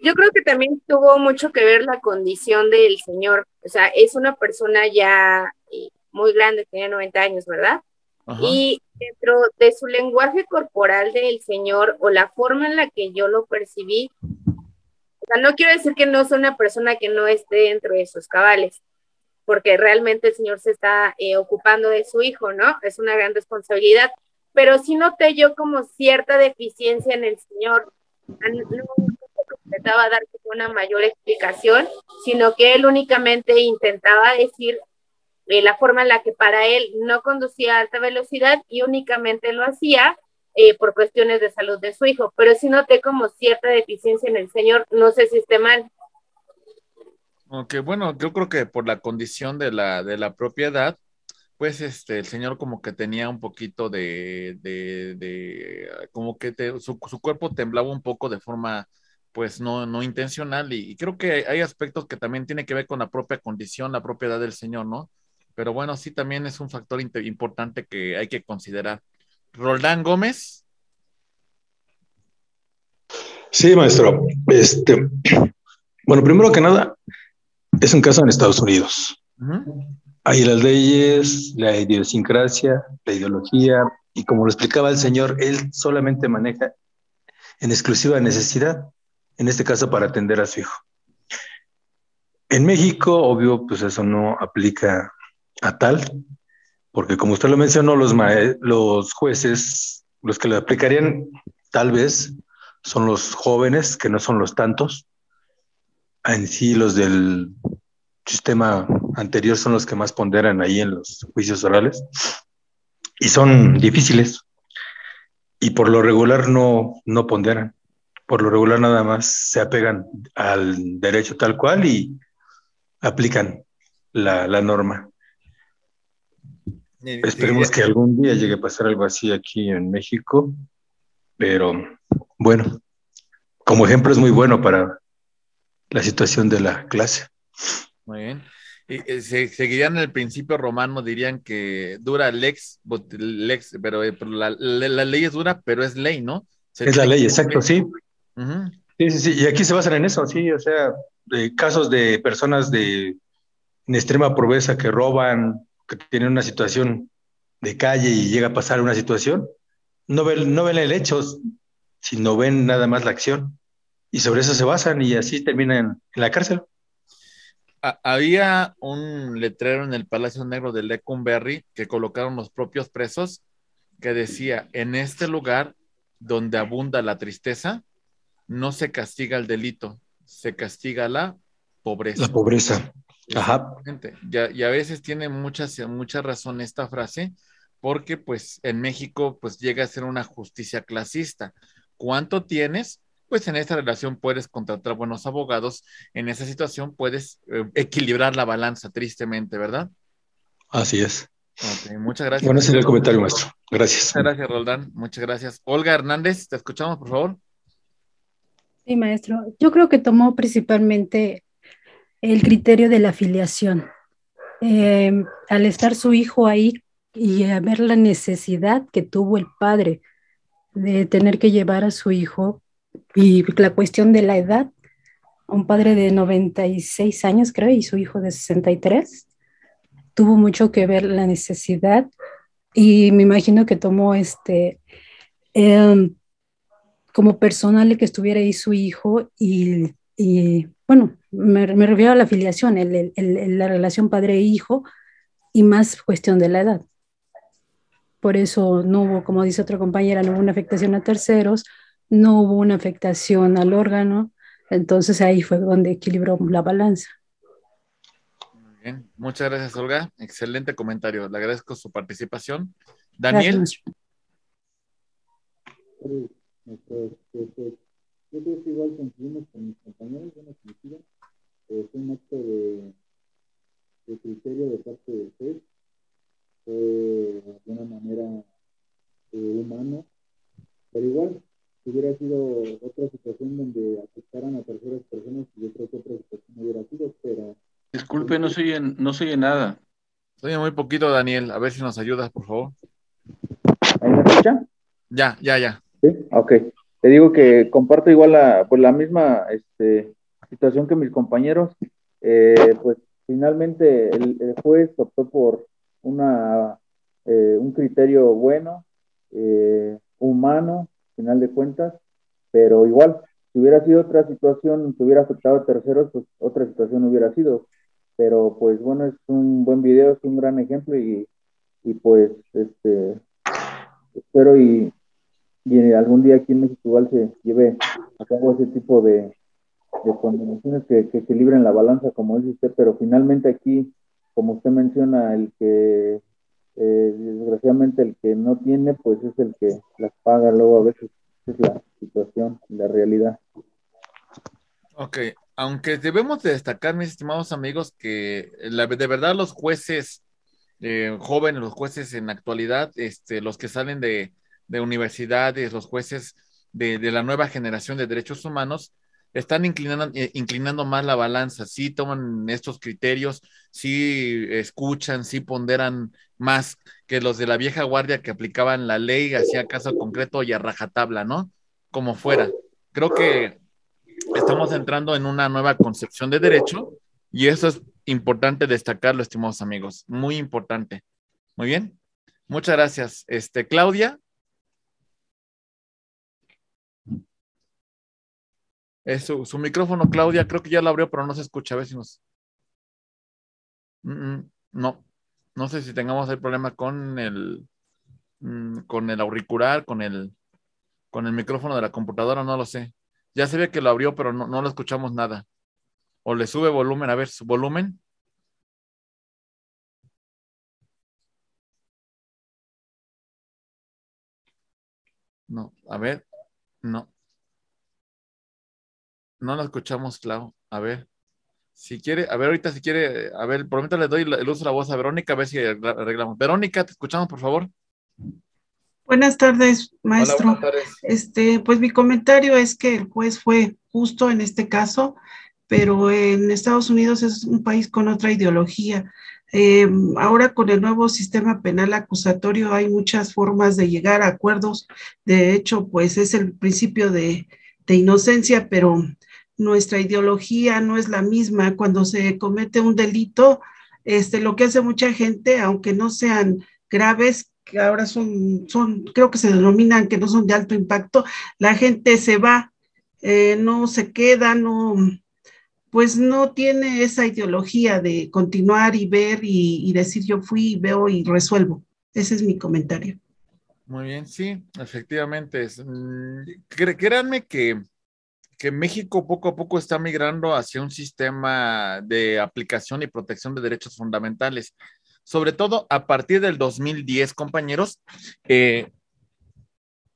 Yo creo que también tuvo mucho que ver la condición del señor. O sea, es una persona ya muy grande, tenía 90 años, ¿verdad? Ajá. Y dentro de su lenguaje corporal del señor o la forma en la que yo lo percibí, o sea, no quiero decir que no sea una persona que no esté dentro de sus cabales, porque realmente el señor se está ocupando de su hijo, ¿no? Es una gran responsabilidad, pero sí noté yo como cierta deficiencia en el señor. No intentaba dar una mayor explicación, sino que él únicamente intentaba decir la forma en la que para él no conducía a alta velocidad y únicamente lo hacía por cuestiones de salud de su hijo, pero sí noté como cierta deficiencia en el señor, no sé si esté mal. Ok, bueno, yo creo que por la condición de la propiedad, pues el señor como que tenía un poquito como que su cuerpo temblaba un poco de forma pues no intencional y creo que hay aspectos que también tienen que ver con la propia condición, la propia edad del señor, ¿no? Pero bueno, sí también es un factor importante que hay que considerar. Roldán Gómez. Sí, maestro. Bueno, primero que nada, es un caso en Estados Unidos. Hay las leyes, la idiosincrasia, la ideología, y como lo explicaba el señor, él solamente maneja en exclusiva necesidad, en este caso para atender a su hijo. En México, obvio, pues eso no aplica a tal, porque como usted lo mencionó, los jueces, los que lo aplicarían tal vez, son los jóvenes, que no son los tantos. En sí, los del sistema anterior son los que más ponderan ahí en los juicios orales y son difíciles y por lo regular no ponderan. Por lo regular nada más se apegan al derecho tal cual y aplican la norma. Esperemos que algún día llegue a pasar algo así aquí en México, pero bueno, como ejemplo es muy bueno para la situación de la clase. Muy bien. Y seguirían el principio romano, dirían que dura lex, pero la ley es dura, pero es ley, ¿no? Es la ley, exacto, sí. Sí. Y aquí se basan en eso, sí, o sea, casos de personas en extrema pobreza que roban, que tienen una situación de calle y llega a pasar una situación, no ven el hecho, sino ven nada más la acción. Y sobre eso se basan y así terminan en la cárcel. Había un letrero en el Palacio Negro de Lecumberri que colocaron los propios presos que decía: en este lugar donde abunda la tristeza, no se castiga el delito, se castiga la pobreza. La pobreza. Ajá. Y a veces tiene mucha razón esta frase, porque pues en México pues llega a ser una justicia clasista. ¿Cuánto tienes? Pues en esta relación puedes contratar buenos abogados, en esa situación puedes equilibrar la balanza, tristemente, ¿verdad? Así es. Okay, muchas gracias. Bueno, ese es el comentario, maestro. Gracias. Muchas gracias, Roldán. Muchas gracias. Olga Hernández, te escuchamos, por favor. Sí, maestro. Yo creo que tomó principalmente el criterio de la filiación. Al estar su hijo ahí y a ver la necesidad que tuvo el padre de tener que llevar a su hijo y la cuestión de la edad, un padre de 96 años creo y su hijo de 63, tuvo mucho que ver la necesidad y me imagino que tomó como personal que estuviera ahí su hijo y bueno, me refiero a la filiación, la relación padre-hijo y más cuestión de la edad. Por eso no hubo, como dice otra compañera, no hubo una afectación a terceros, no hubo una afectación al órgano, entonces ahí fue donde equilibró la balanza. Muy bien, muchas gracias, Olga. Excelente comentario, le agradezco su participación. Daniel. Gracias, yo creo que igual coincidimos con mis compañeros, bueno, fue un acto de criterio de parte del juez, fue de alguna manera humano, pero igual, si hubiera sido otra situación donde afectaran a terceras personas, yo creo que otra situación hubiera sido, pero... Disculpe, no se oye nada. Se oye muy poquito, Daniel, a ver si nos ayudas, por favor. ¿Ahí me escucha? Ya. Sí, ok. Te digo que comparto igual la misma situación que mis compañeros. Pues finalmente el juez optó por un criterio bueno, humano, final de cuentas, pero igual, si hubiera sido otra situación, si hubiera afectado a terceros, pues otra situación hubiera sido. Pero pues bueno, es un buen video, es un gran ejemplo y pues espero y algún día aquí en México igual se lleve a cabo ese tipo de condenaciones que equilibren la balanza, como dice usted, pero finalmente aquí, como usted menciona, el que desgraciadamente el que no tiene, pues es el que las paga luego a veces, es la situación, la realidad. Ok, aunque debemos de destacar, mis estimados amigos, que de verdad los jueces jóvenes, los jueces en la actualidad, los que salen de universidades, los jueces de la nueva generación de derechos humanos, están inclinando más la balanza, sí toman estos criterios, sí escuchan, sí ponderan más que los de la vieja guardia que aplicaban la ley, hacía caso concreto y a rajatabla, ¿no? Como fuera. Creo que estamos entrando en una nueva concepción de derecho y eso es importante destacarlo, estimados amigos, muy importante. Muy bien, muchas gracias. Claudia. Su micrófono, Claudia, creo que ya lo abrió, pero no se escucha. A ver si nos... No sé si tengamos el problema con el auricular, con el... con el micrófono de la computadora, no lo sé. Ya se ve que lo abrió, pero no lo escuchamos nada. O le sube volumen, a ver, su volumen. No, a ver, no. No lo escuchamos, Clau. A ver. Si quiere, a ver, ahorita si quiere, a ver, por lo menos le doy el uso de la voz a Verónica, a ver si arreglamos. Verónica, te escuchamos, por favor. Buenas tardes, maestro. Hola, buenas tardes. Pues mi comentario es que el juez fue justo en este caso, pero en Estados Unidos es un país con otra ideología. Ahora con el nuevo sistema penal acusatorio hay muchas formas de llegar a acuerdos. De hecho, pues es el principio de inocencia, pero nuestra ideología no es la misma. Cuando se comete un delito, lo que hace mucha gente, aunque no sean graves, que ahora creo que se denominan que no son de alto impacto, la gente se va, no se queda, pues no tiene esa ideología de continuar y ver y decir yo fui, veo y resuelvo. Ese es mi comentario. Muy bien, sí, efectivamente. Créanme que México poco a poco está migrando hacia un sistema de aplicación y protección de derechos fundamentales. Sobre todo a partir del 2010, compañeros,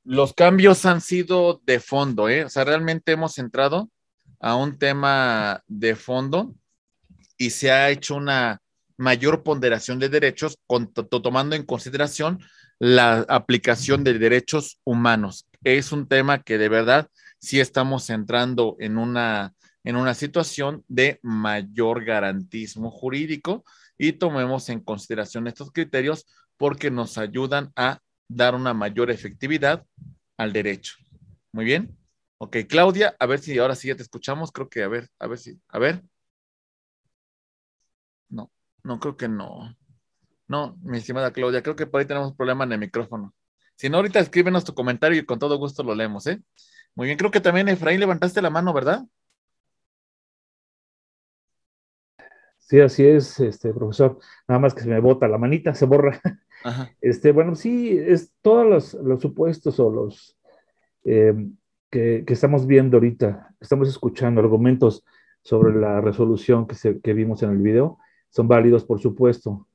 los cambios han sido de fondo, O sea, realmente hemos entrado a un tema de fondo y se ha hecho una mayor ponderación de derechos tomando en consideración la aplicación de derechos humanos. Es un tema que de verdad sí estamos entrando en una situación de mayor garantismo jurídico y tomemos en consideración estos criterios porque nos ayudan a dar una mayor efectividad al derecho. Muy bien. Ok, Claudia, a ver si ahora sí ya te escuchamos. Creo que a ver. No, creo que no. No, mi estimada Claudia, creo que por ahí tenemos un problema en el micrófono. Si no, ahorita escríbenos tu comentario y con todo gusto lo leemos, Muy bien, creo que también Efraín levantaste la mano, ¿verdad? Sí, así es, profesor. Nada más que se me bota la manita, se borra. Ajá. Bueno, sí, es todos los supuestos o los que estamos viendo ahorita, estamos escuchando argumentos sobre la resolución que vimos en el video, son válidos, por supuesto.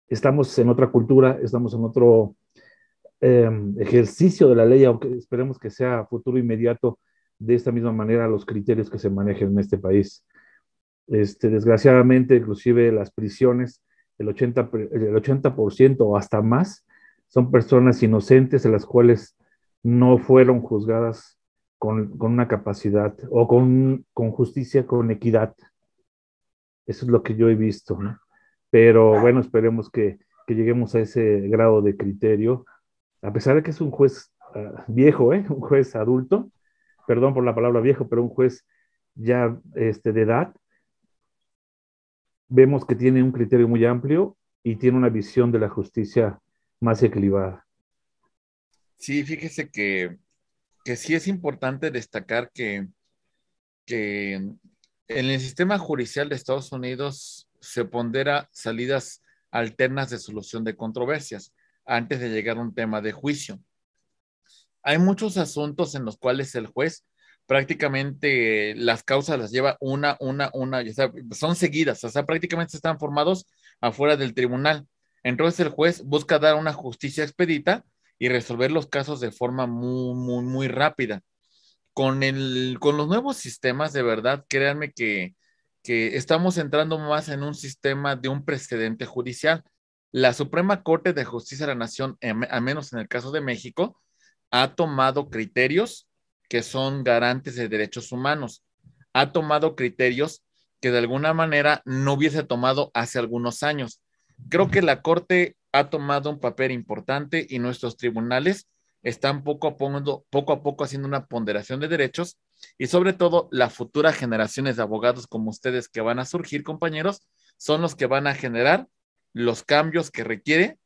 Estamos en otra cultura, estamos en otro ejercicio de la ley, aunque esperemos que sea futuro inmediato, de esta misma manera los criterios que se manejan en este país. Desgraciadamente, inclusive las prisiones, el 80% o hasta más, son personas inocentes en las cuales no fueron juzgadas con una capacidad o con justicia, con equidad. Eso es lo que yo he visto, ¿no? Pero bueno, esperemos que lleguemos a ese grado de criterio, a pesar de que es un juez viejo, un juez adulto, perdón por la palabra viejo, pero un juez ya de edad. Vemos que tiene un criterio muy amplio y tiene una visión de la justicia más equilibrada. Sí, fíjese que sí es importante destacar que en el sistema judicial de Estados Unidos se pondera salidas alternas de solución de controversias antes de llegar a un tema de juicio. Hay muchos asuntos en los cuales el juez prácticamente las causas las lleva una, o sea, son seguidas, o sea, prácticamente están formados afuera del tribunal. Entonces el juez busca dar una justicia expedita y resolver los casos de forma muy rápida. Con los nuevos sistemas, de verdad, créanme que estamos entrando más en un sistema de un precedente judicial. La Suprema Corte de Justicia de la Nación, al menos en el caso de México, ha tomado criterios que son garantes de derechos humanos. Ha tomado criterios que de alguna manera no hubiese tomado hace algunos años. Creo que la Corte ha tomado un papel importante y nuestros tribunales están poco a poco haciendo una ponderación de derechos y sobre todo las futuras generaciones de abogados como ustedes que van a surgir, compañeros, son los que van a generar los cambios que requiere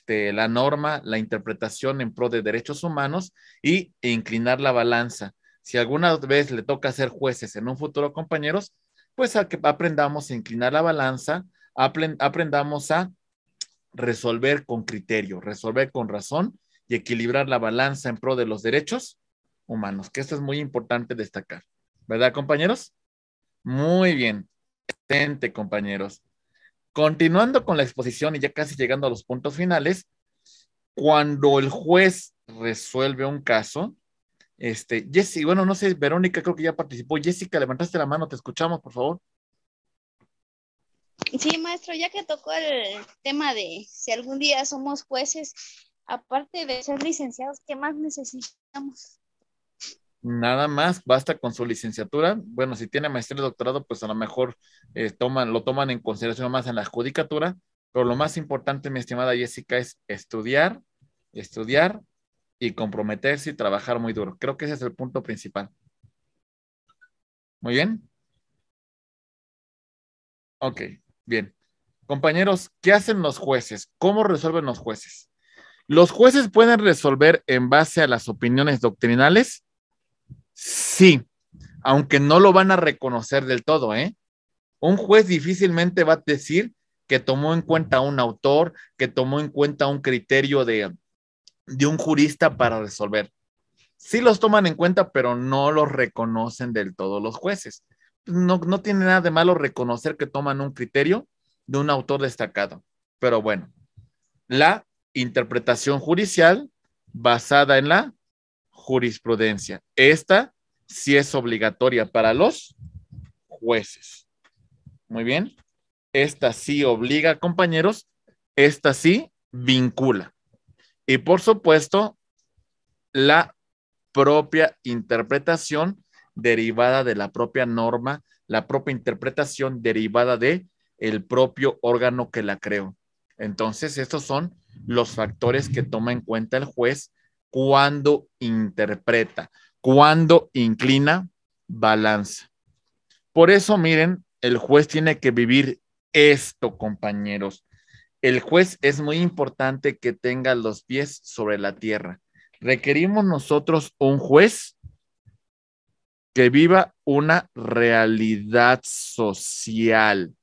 la norma, la interpretación en pro de derechos humanos e inclinar la balanza. Si alguna vez le toca ser jueces en un futuro, compañeros, pues a que aprendamos a inclinar la balanza, aprendamos a resolver con criterio, resolver con razón y equilibrar la balanza en pro de los derechos humanos, que esto es muy importante destacar. ¿Verdad, compañeros? Muy bien. Excelente, compañeros. Continuando con la exposición y ya casi llegando a los puntos finales, cuando el juez resuelve un caso, Jessy, bueno, no sé, Verónica creo que ya participó. Jessica, levantaste la mano, te escuchamos, por favor. Sí, maestro, ya que tocó el tema de si algún día somos jueces, aparte de ser licenciados, ¿qué más necesitamos? Nada más, basta con su licenciatura. Bueno, si tiene maestría y doctorado, pues a lo mejor lo toman en consideración más en la judicatura, pero lo más importante, mi estimada Jessica, es estudiar y comprometerse y trabajar muy duro. Creo que ese es el punto principal. Muy bien. Ok, bien. Compañeros, ¿qué hacen los jueces? ¿Cómo resuelven los jueces? ¿Los jueces pueden resolver en base a las opiniones doctrinales? Sí, aunque no lo van a reconocer del todo, ¿eh? Un juez difícilmente va a decir que tomó en cuenta un autor, que tomó en cuenta un criterio de un jurista para resolver. Sí los toman en cuenta, pero no los reconocen del todo los jueces. No tiene nada de malo reconocer que toman un criterio de un autor destacado. Pero bueno, la interpretación judicial basada en la jurisprudencia. Esta sí es obligatoria para los jueces. Muy bien. Esta sí obliga, compañeros. Esta sí vincula. Y por supuesto, la propia interpretación derivada de la propia norma, la propia interpretación derivada de el propio órgano que la creó. Entonces, estos son los factores que toma en cuenta el juez cuando interpreta, cuando inclina balanza. Por eso, miren, el juez tiene que vivir esto, compañeros. El juez es muy importante que tenga los pies sobre la tierra. Requerimos nosotros un juez que viva una realidad social.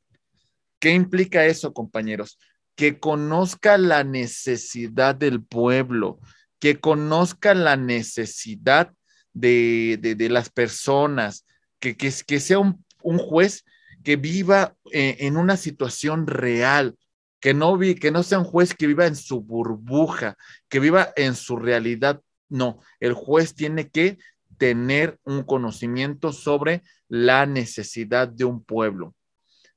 ¿Qué implica eso, compañeros? Que conozca la necesidad del pueblo, que conozca la necesidad de las personas, que sea un juez que viva en una situación real, que no sea un juez que viva en su burbuja, que viva en su realidad. No, el juez tiene que tener un conocimiento sobre la necesidad de un pueblo.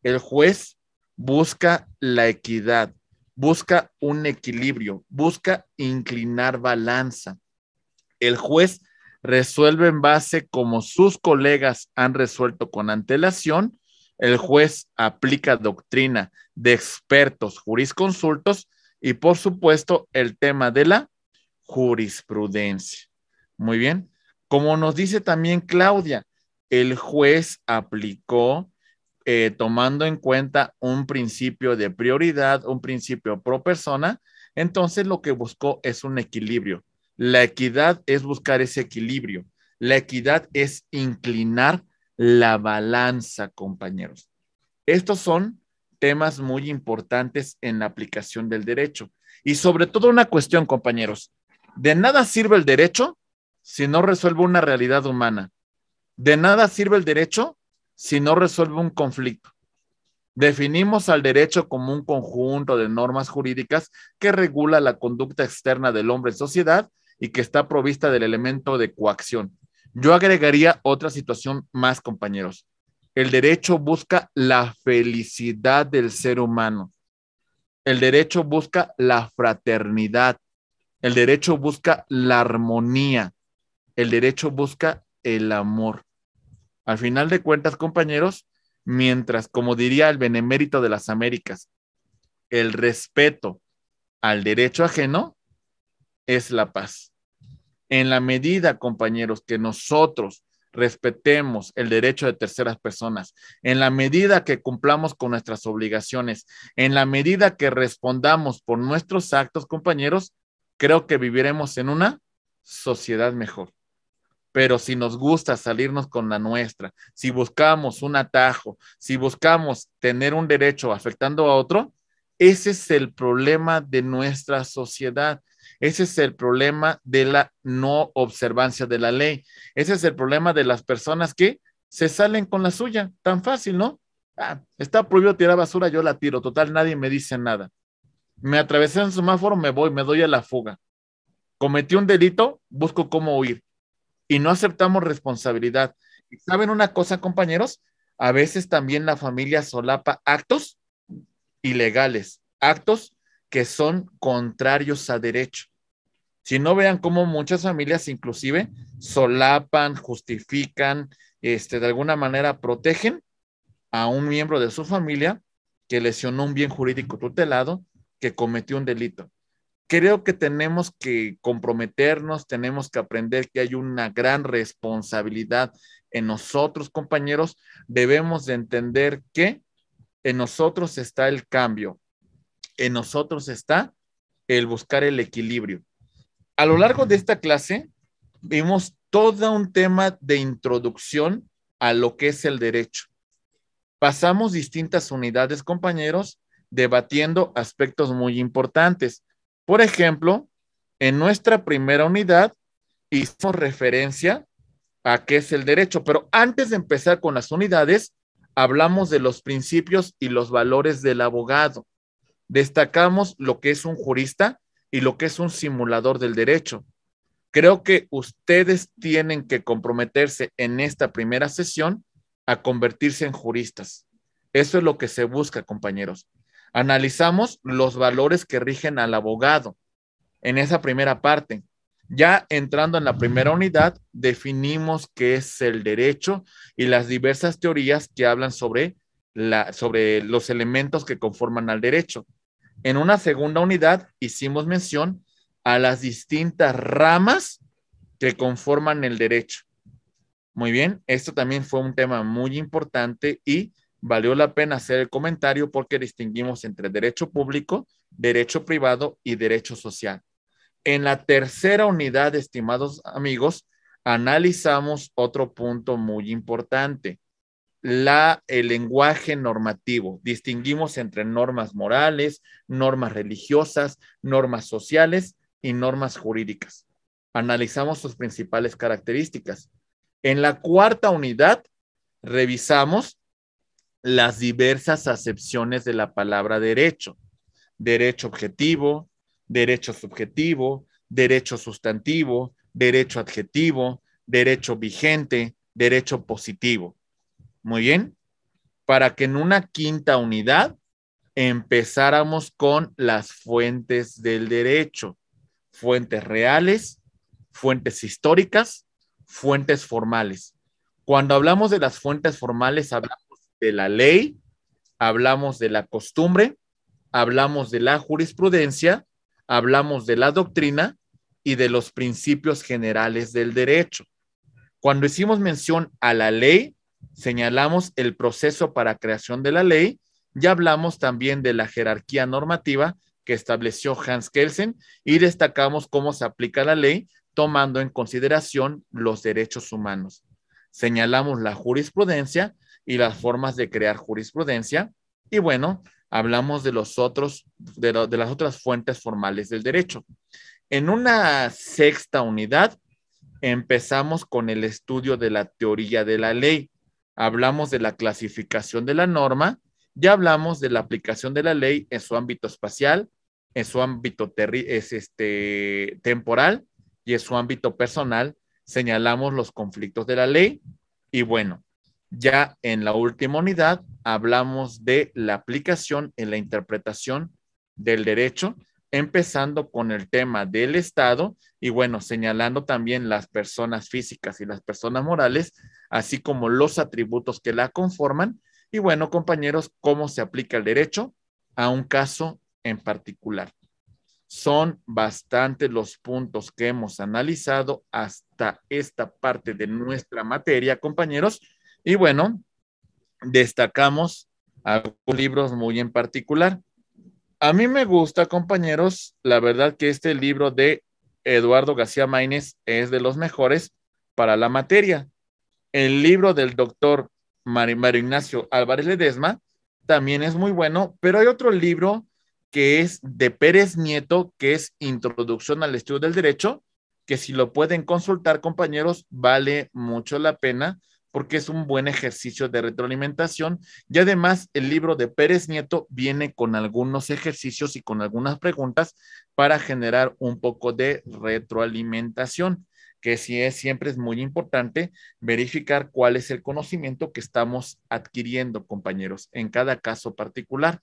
El juez busca la equidad, busca un equilibrio, busca inclinar balanza. El juez resuelve en base como sus colegas han resuelto con antelación. El juez aplica doctrina de expertos jurisconsultos y, por supuesto, el tema de la jurisprudencia. Muy bien. Como nos dice también Claudia, el juez aplicó tomando en cuenta un principio de prioridad, un principio pro persona, entonces lo que buscó es un equilibrio. La equidad es buscar ese equilibrio. La equidad es inclinar la balanza, compañeros. Estos son temas muy importantes en la aplicación del derecho. Y sobre todo una cuestión, compañeros. De nada sirve el derecho si no resuelve una realidad humana. De nada sirve el derecho si no resuelve un conflicto. Definimos al derecho como un conjunto de normas jurídicas que regula la conducta externa del hombre en sociedad y que está provista del elemento de coacción. Yo agregaría otra situación más, compañeros. El derecho busca la felicidad del ser humano. El derecho busca la fraternidad. El derecho busca la armonía. El derecho busca el amor. Al final de cuentas, compañeros, mientras, como diría el benemérito de las Américas, el respeto al derecho ajeno es la paz. En la medida, compañeros, que nosotros respetemos el derecho de terceras personas, en la medida que cumplamos con nuestras obligaciones, en la medida que respondamos por nuestros actos, compañeros, creo que viviremos en una sociedad mejor. Pero si nos gusta salirnos con la nuestra, si buscamos un atajo, si buscamos tener un derecho afectando a otro, Ese es el problema de nuestra sociedad. Ese es el problema de la no observancia de la ley. Ese es el problema de las personas que se salen con la suya. Tan fácil, ¿no? Está prohibido tirar basura, yo la tiro. Total, nadie me dice nada. Me atravesé en el semáforo, me voy, me doy a la fuga. Cometí un delito, busco cómo huir. Y no aceptamos responsabilidad. ¿Y saben una cosa, compañeros? A veces también la familia solapa actos ilegales, actos que son contrarios a derecho. Si no, vean cómo muchas familias inclusive solapan, justifican, de alguna manera protegen a un miembro de su familia que lesionó un bien jurídico tutelado, que cometió un delito. Creo que tenemos que comprometernos, tenemos que aprender que hay una gran responsabilidad en nosotros, compañeros. Debemos de entender que en nosotros está el cambio, en nosotros está el buscar el equilibrio. A lo largo de esta clase vimos todo un tema de introducción a lo que es el derecho. Pasamos distintas unidades, compañeros, debatiendo aspectos muy importantes. Por ejemplo, en nuestra primera unidad hicimos referencia a qué es el derecho, pero antes de empezar con las unidades, hablamos de los principios y los valores del abogado. Destacamos lo que es un jurista y lo que es un simulador del derecho. Creo que ustedes tienen que comprometerse en esta primera sesión a convertirse en juristas. Eso es lo que se busca, compañeros. Analizamos los valores que rigen al abogado en esa primera parte. Ya entrando en la primera unidad, definimos qué es el derecho y las diversas teorías que hablan sobre los elementos que conforman al derecho. En una segunda unidad hicimos mención a las distintas ramas que conforman el derecho. Muy bien, esto también fue un tema muy importante y valió la pena hacer el comentario porque distinguimos entre derecho público, derecho privado y derecho social. En la tercera unidad, estimados amigos, analizamos otro punto muy importante, el lenguaje normativo. Distinguimos entre normas morales, normas religiosas, normas sociales y normas jurídicas. Analizamos sus principales características. En la cuarta unidad, revisamos las diversas acepciones de la palabra derecho. Derecho objetivo, derecho subjetivo, derecho sustantivo, derecho adjetivo, derecho vigente, derecho positivo. Muy bien. Para que en una quinta unidad empezáramos con las fuentes del derecho. Fuentes reales, fuentes históricas, fuentes formales. Cuando hablamos de las fuentes formales, hablamos de la ley, hablamos de la costumbre, hablamos de la jurisprudencia, hablamos de la doctrina y de los principios generales del derecho. Cuando hicimos mención a la ley, señalamos el proceso para creación de la ley y hablamos también de la jerarquía normativa que estableció Hans Kelsen y destacamos cómo se aplica la ley tomando en consideración los derechos humanos. Señalamos la jurisprudencia y las formas de crear jurisprudencia y bueno, hablamos de las otras fuentes formales del derecho. En una sexta unidad empezamos con el estudio de la teoría de la ley. Hablamos de la clasificación de la norma, ya hablamos de la aplicación de la ley en su ámbito espacial, en su ámbito temporal y en su ámbito personal. Señalamos los conflictos de la ley y bueno, ya en la última unidad hablamos de la aplicación en la interpretación del derecho, empezando con el tema del Estado y bueno, señalando también las personas físicas y las personas morales, así como los atributos que la conforman y bueno, compañeros, cómo se aplica el derecho a un caso en particular. Son bastantes los puntos que hemos analizado hasta esta parte de nuestra materia, compañeros, y bueno, destacamos algunos libros muy en particular. A mí me gusta, compañeros, la verdad que este libro de Eduardo García Maínez es de los mejores para la materia. El libro del doctor Mario Ignacio Álvarez Ledesma también es muy bueno, pero hay otro libro que es de Pérez Nieto, que es Introducción al Estudio del Derecho, que si lo pueden consultar, compañeros, vale mucho la pena, porque es un buen ejercicio de retroalimentación, y además el libro de Pérez Nieto viene con algunos ejercicios y con algunas preguntas para generar un poco de retroalimentación, que siempre es muy importante verificar cuál es el conocimiento que estamos adquiriendo, compañeros, en cada caso particular.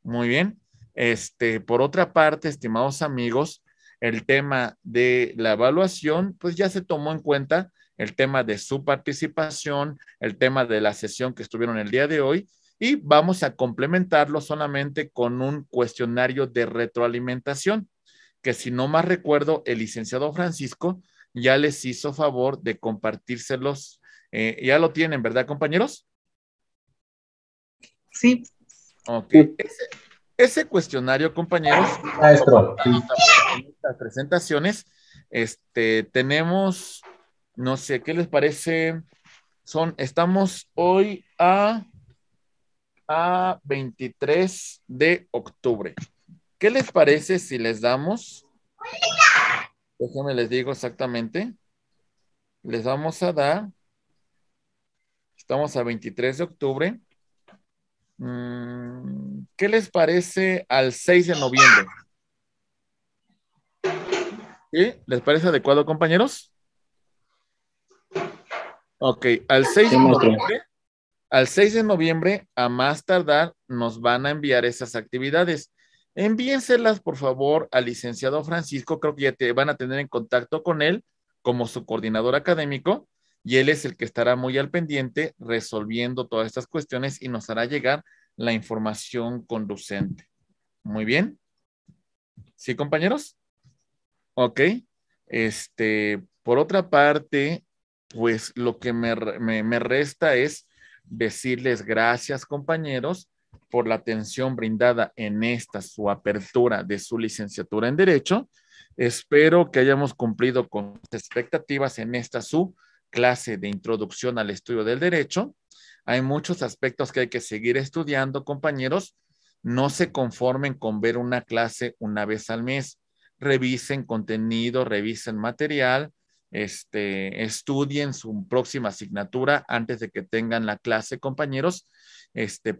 Muy bien. Por otra parte, estimados amigos, el tema de la evaluación, pues ya se tomó en cuenta el tema de su participación, el tema de la sesión que estuvieron el día de hoy, y vamos a complementarlo solamente con un cuestionario de retroalimentación, que si no más recuerdo, el licenciado Francisco ya les hizo favor de compartírselos. Ya lo tienen, ¿verdad, compañeros? Sí. Ok. Ese cuestionario, compañeros, maestro, en estas presentaciones, tenemos, no sé, ¿qué les parece? Estamos hoy a 23 de octubre. ¿Qué les parece si les damos? Déjenme les digo exactamente. Les vamos a dar, estamos a 23 de octubre. ¿Qué les parece al 6 de noviembre? ¿Sí? ¿Les parece adecuado, compañeros? Ok, al 6 de noviembre, a más tardar, nos van a enviar esas actividades. Envíenselas, por favor, al licenciado Francisco. Creo que ya te van a tener en contacto con él como su coordinador académico, y él es el que estará muy al pendiente resolviendo todas estas cuestiones y nos hará llegar la información conducente. Muy bien. ¿Sí, compañeros? Ok. Por otra parte, pues lo que me resta es decirles gracias, compañeros, por la atención brindada en esta su apertura de su licenciatura en Derecho. Espero que hayamos cumplido con las expectativas en esta su clase de introducción al estudio del derecho. Hay muchos aspectos que hay que seguir estudiando, compañeros. No se conformen con ver una clase una vez al mes. Revisen contenido, revisen material, estudien su próxima asignatura antes de que tengan la clase, compañeros.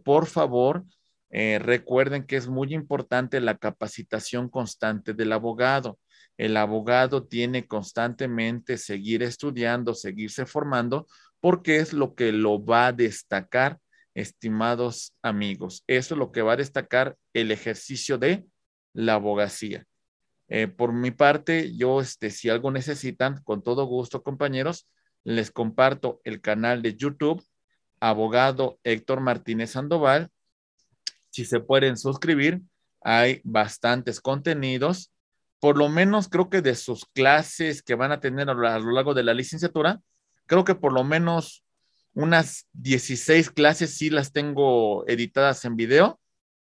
Por favor, recuerden que es muy importante la capacitación constante del abogado. El abogado tiene constantemente seguir estudiando, seguirse formando, porque es lo que lo va a destacar, estimados amigos. Eso es lo que va a destacar el ejercicio de la abogacía. Por mi parte, yo, si algo necesitan, con todo gusto, compañeros, les comparto el canal de YouTube, Abogado Héctor Martínez Sandoval. Si se pueden suscribir, hay bastantes contenidos. Por lo menos creo que de sus clases que van a tener a lo largo de la licenciatura, creo que por lo menos unas 16 clases sí las tengo editadas en video,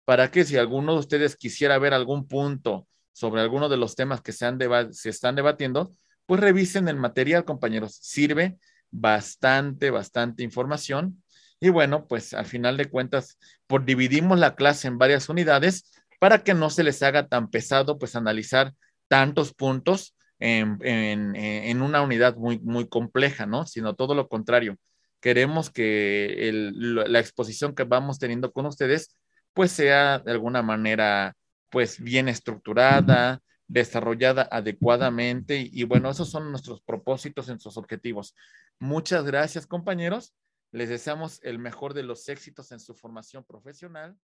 para que si alguno de ustedes quisiera ver algún punto sobre alguno de los temas que se están debatiendo, pues revisen el material, compañeros. Sirve bastante información. Y bueno, pues al final de cuentas, dividimos la clase en varias unidades para que no se les haga tan pesado, pues analizar tantos puntos en una unidad muy compleja, ¿no? Sino todo lo contrario. Queremos que la exposición que vamos teniendo con ustedes, pues sea de alguna manera, pues bien estructurada, desarrollada adecuadamente, y bueno, esos son nuestros propósitos, nuestros objetivos. Muchas gracias, compañeros. Les deseamos el mejor de los éxitos en su formación profesional.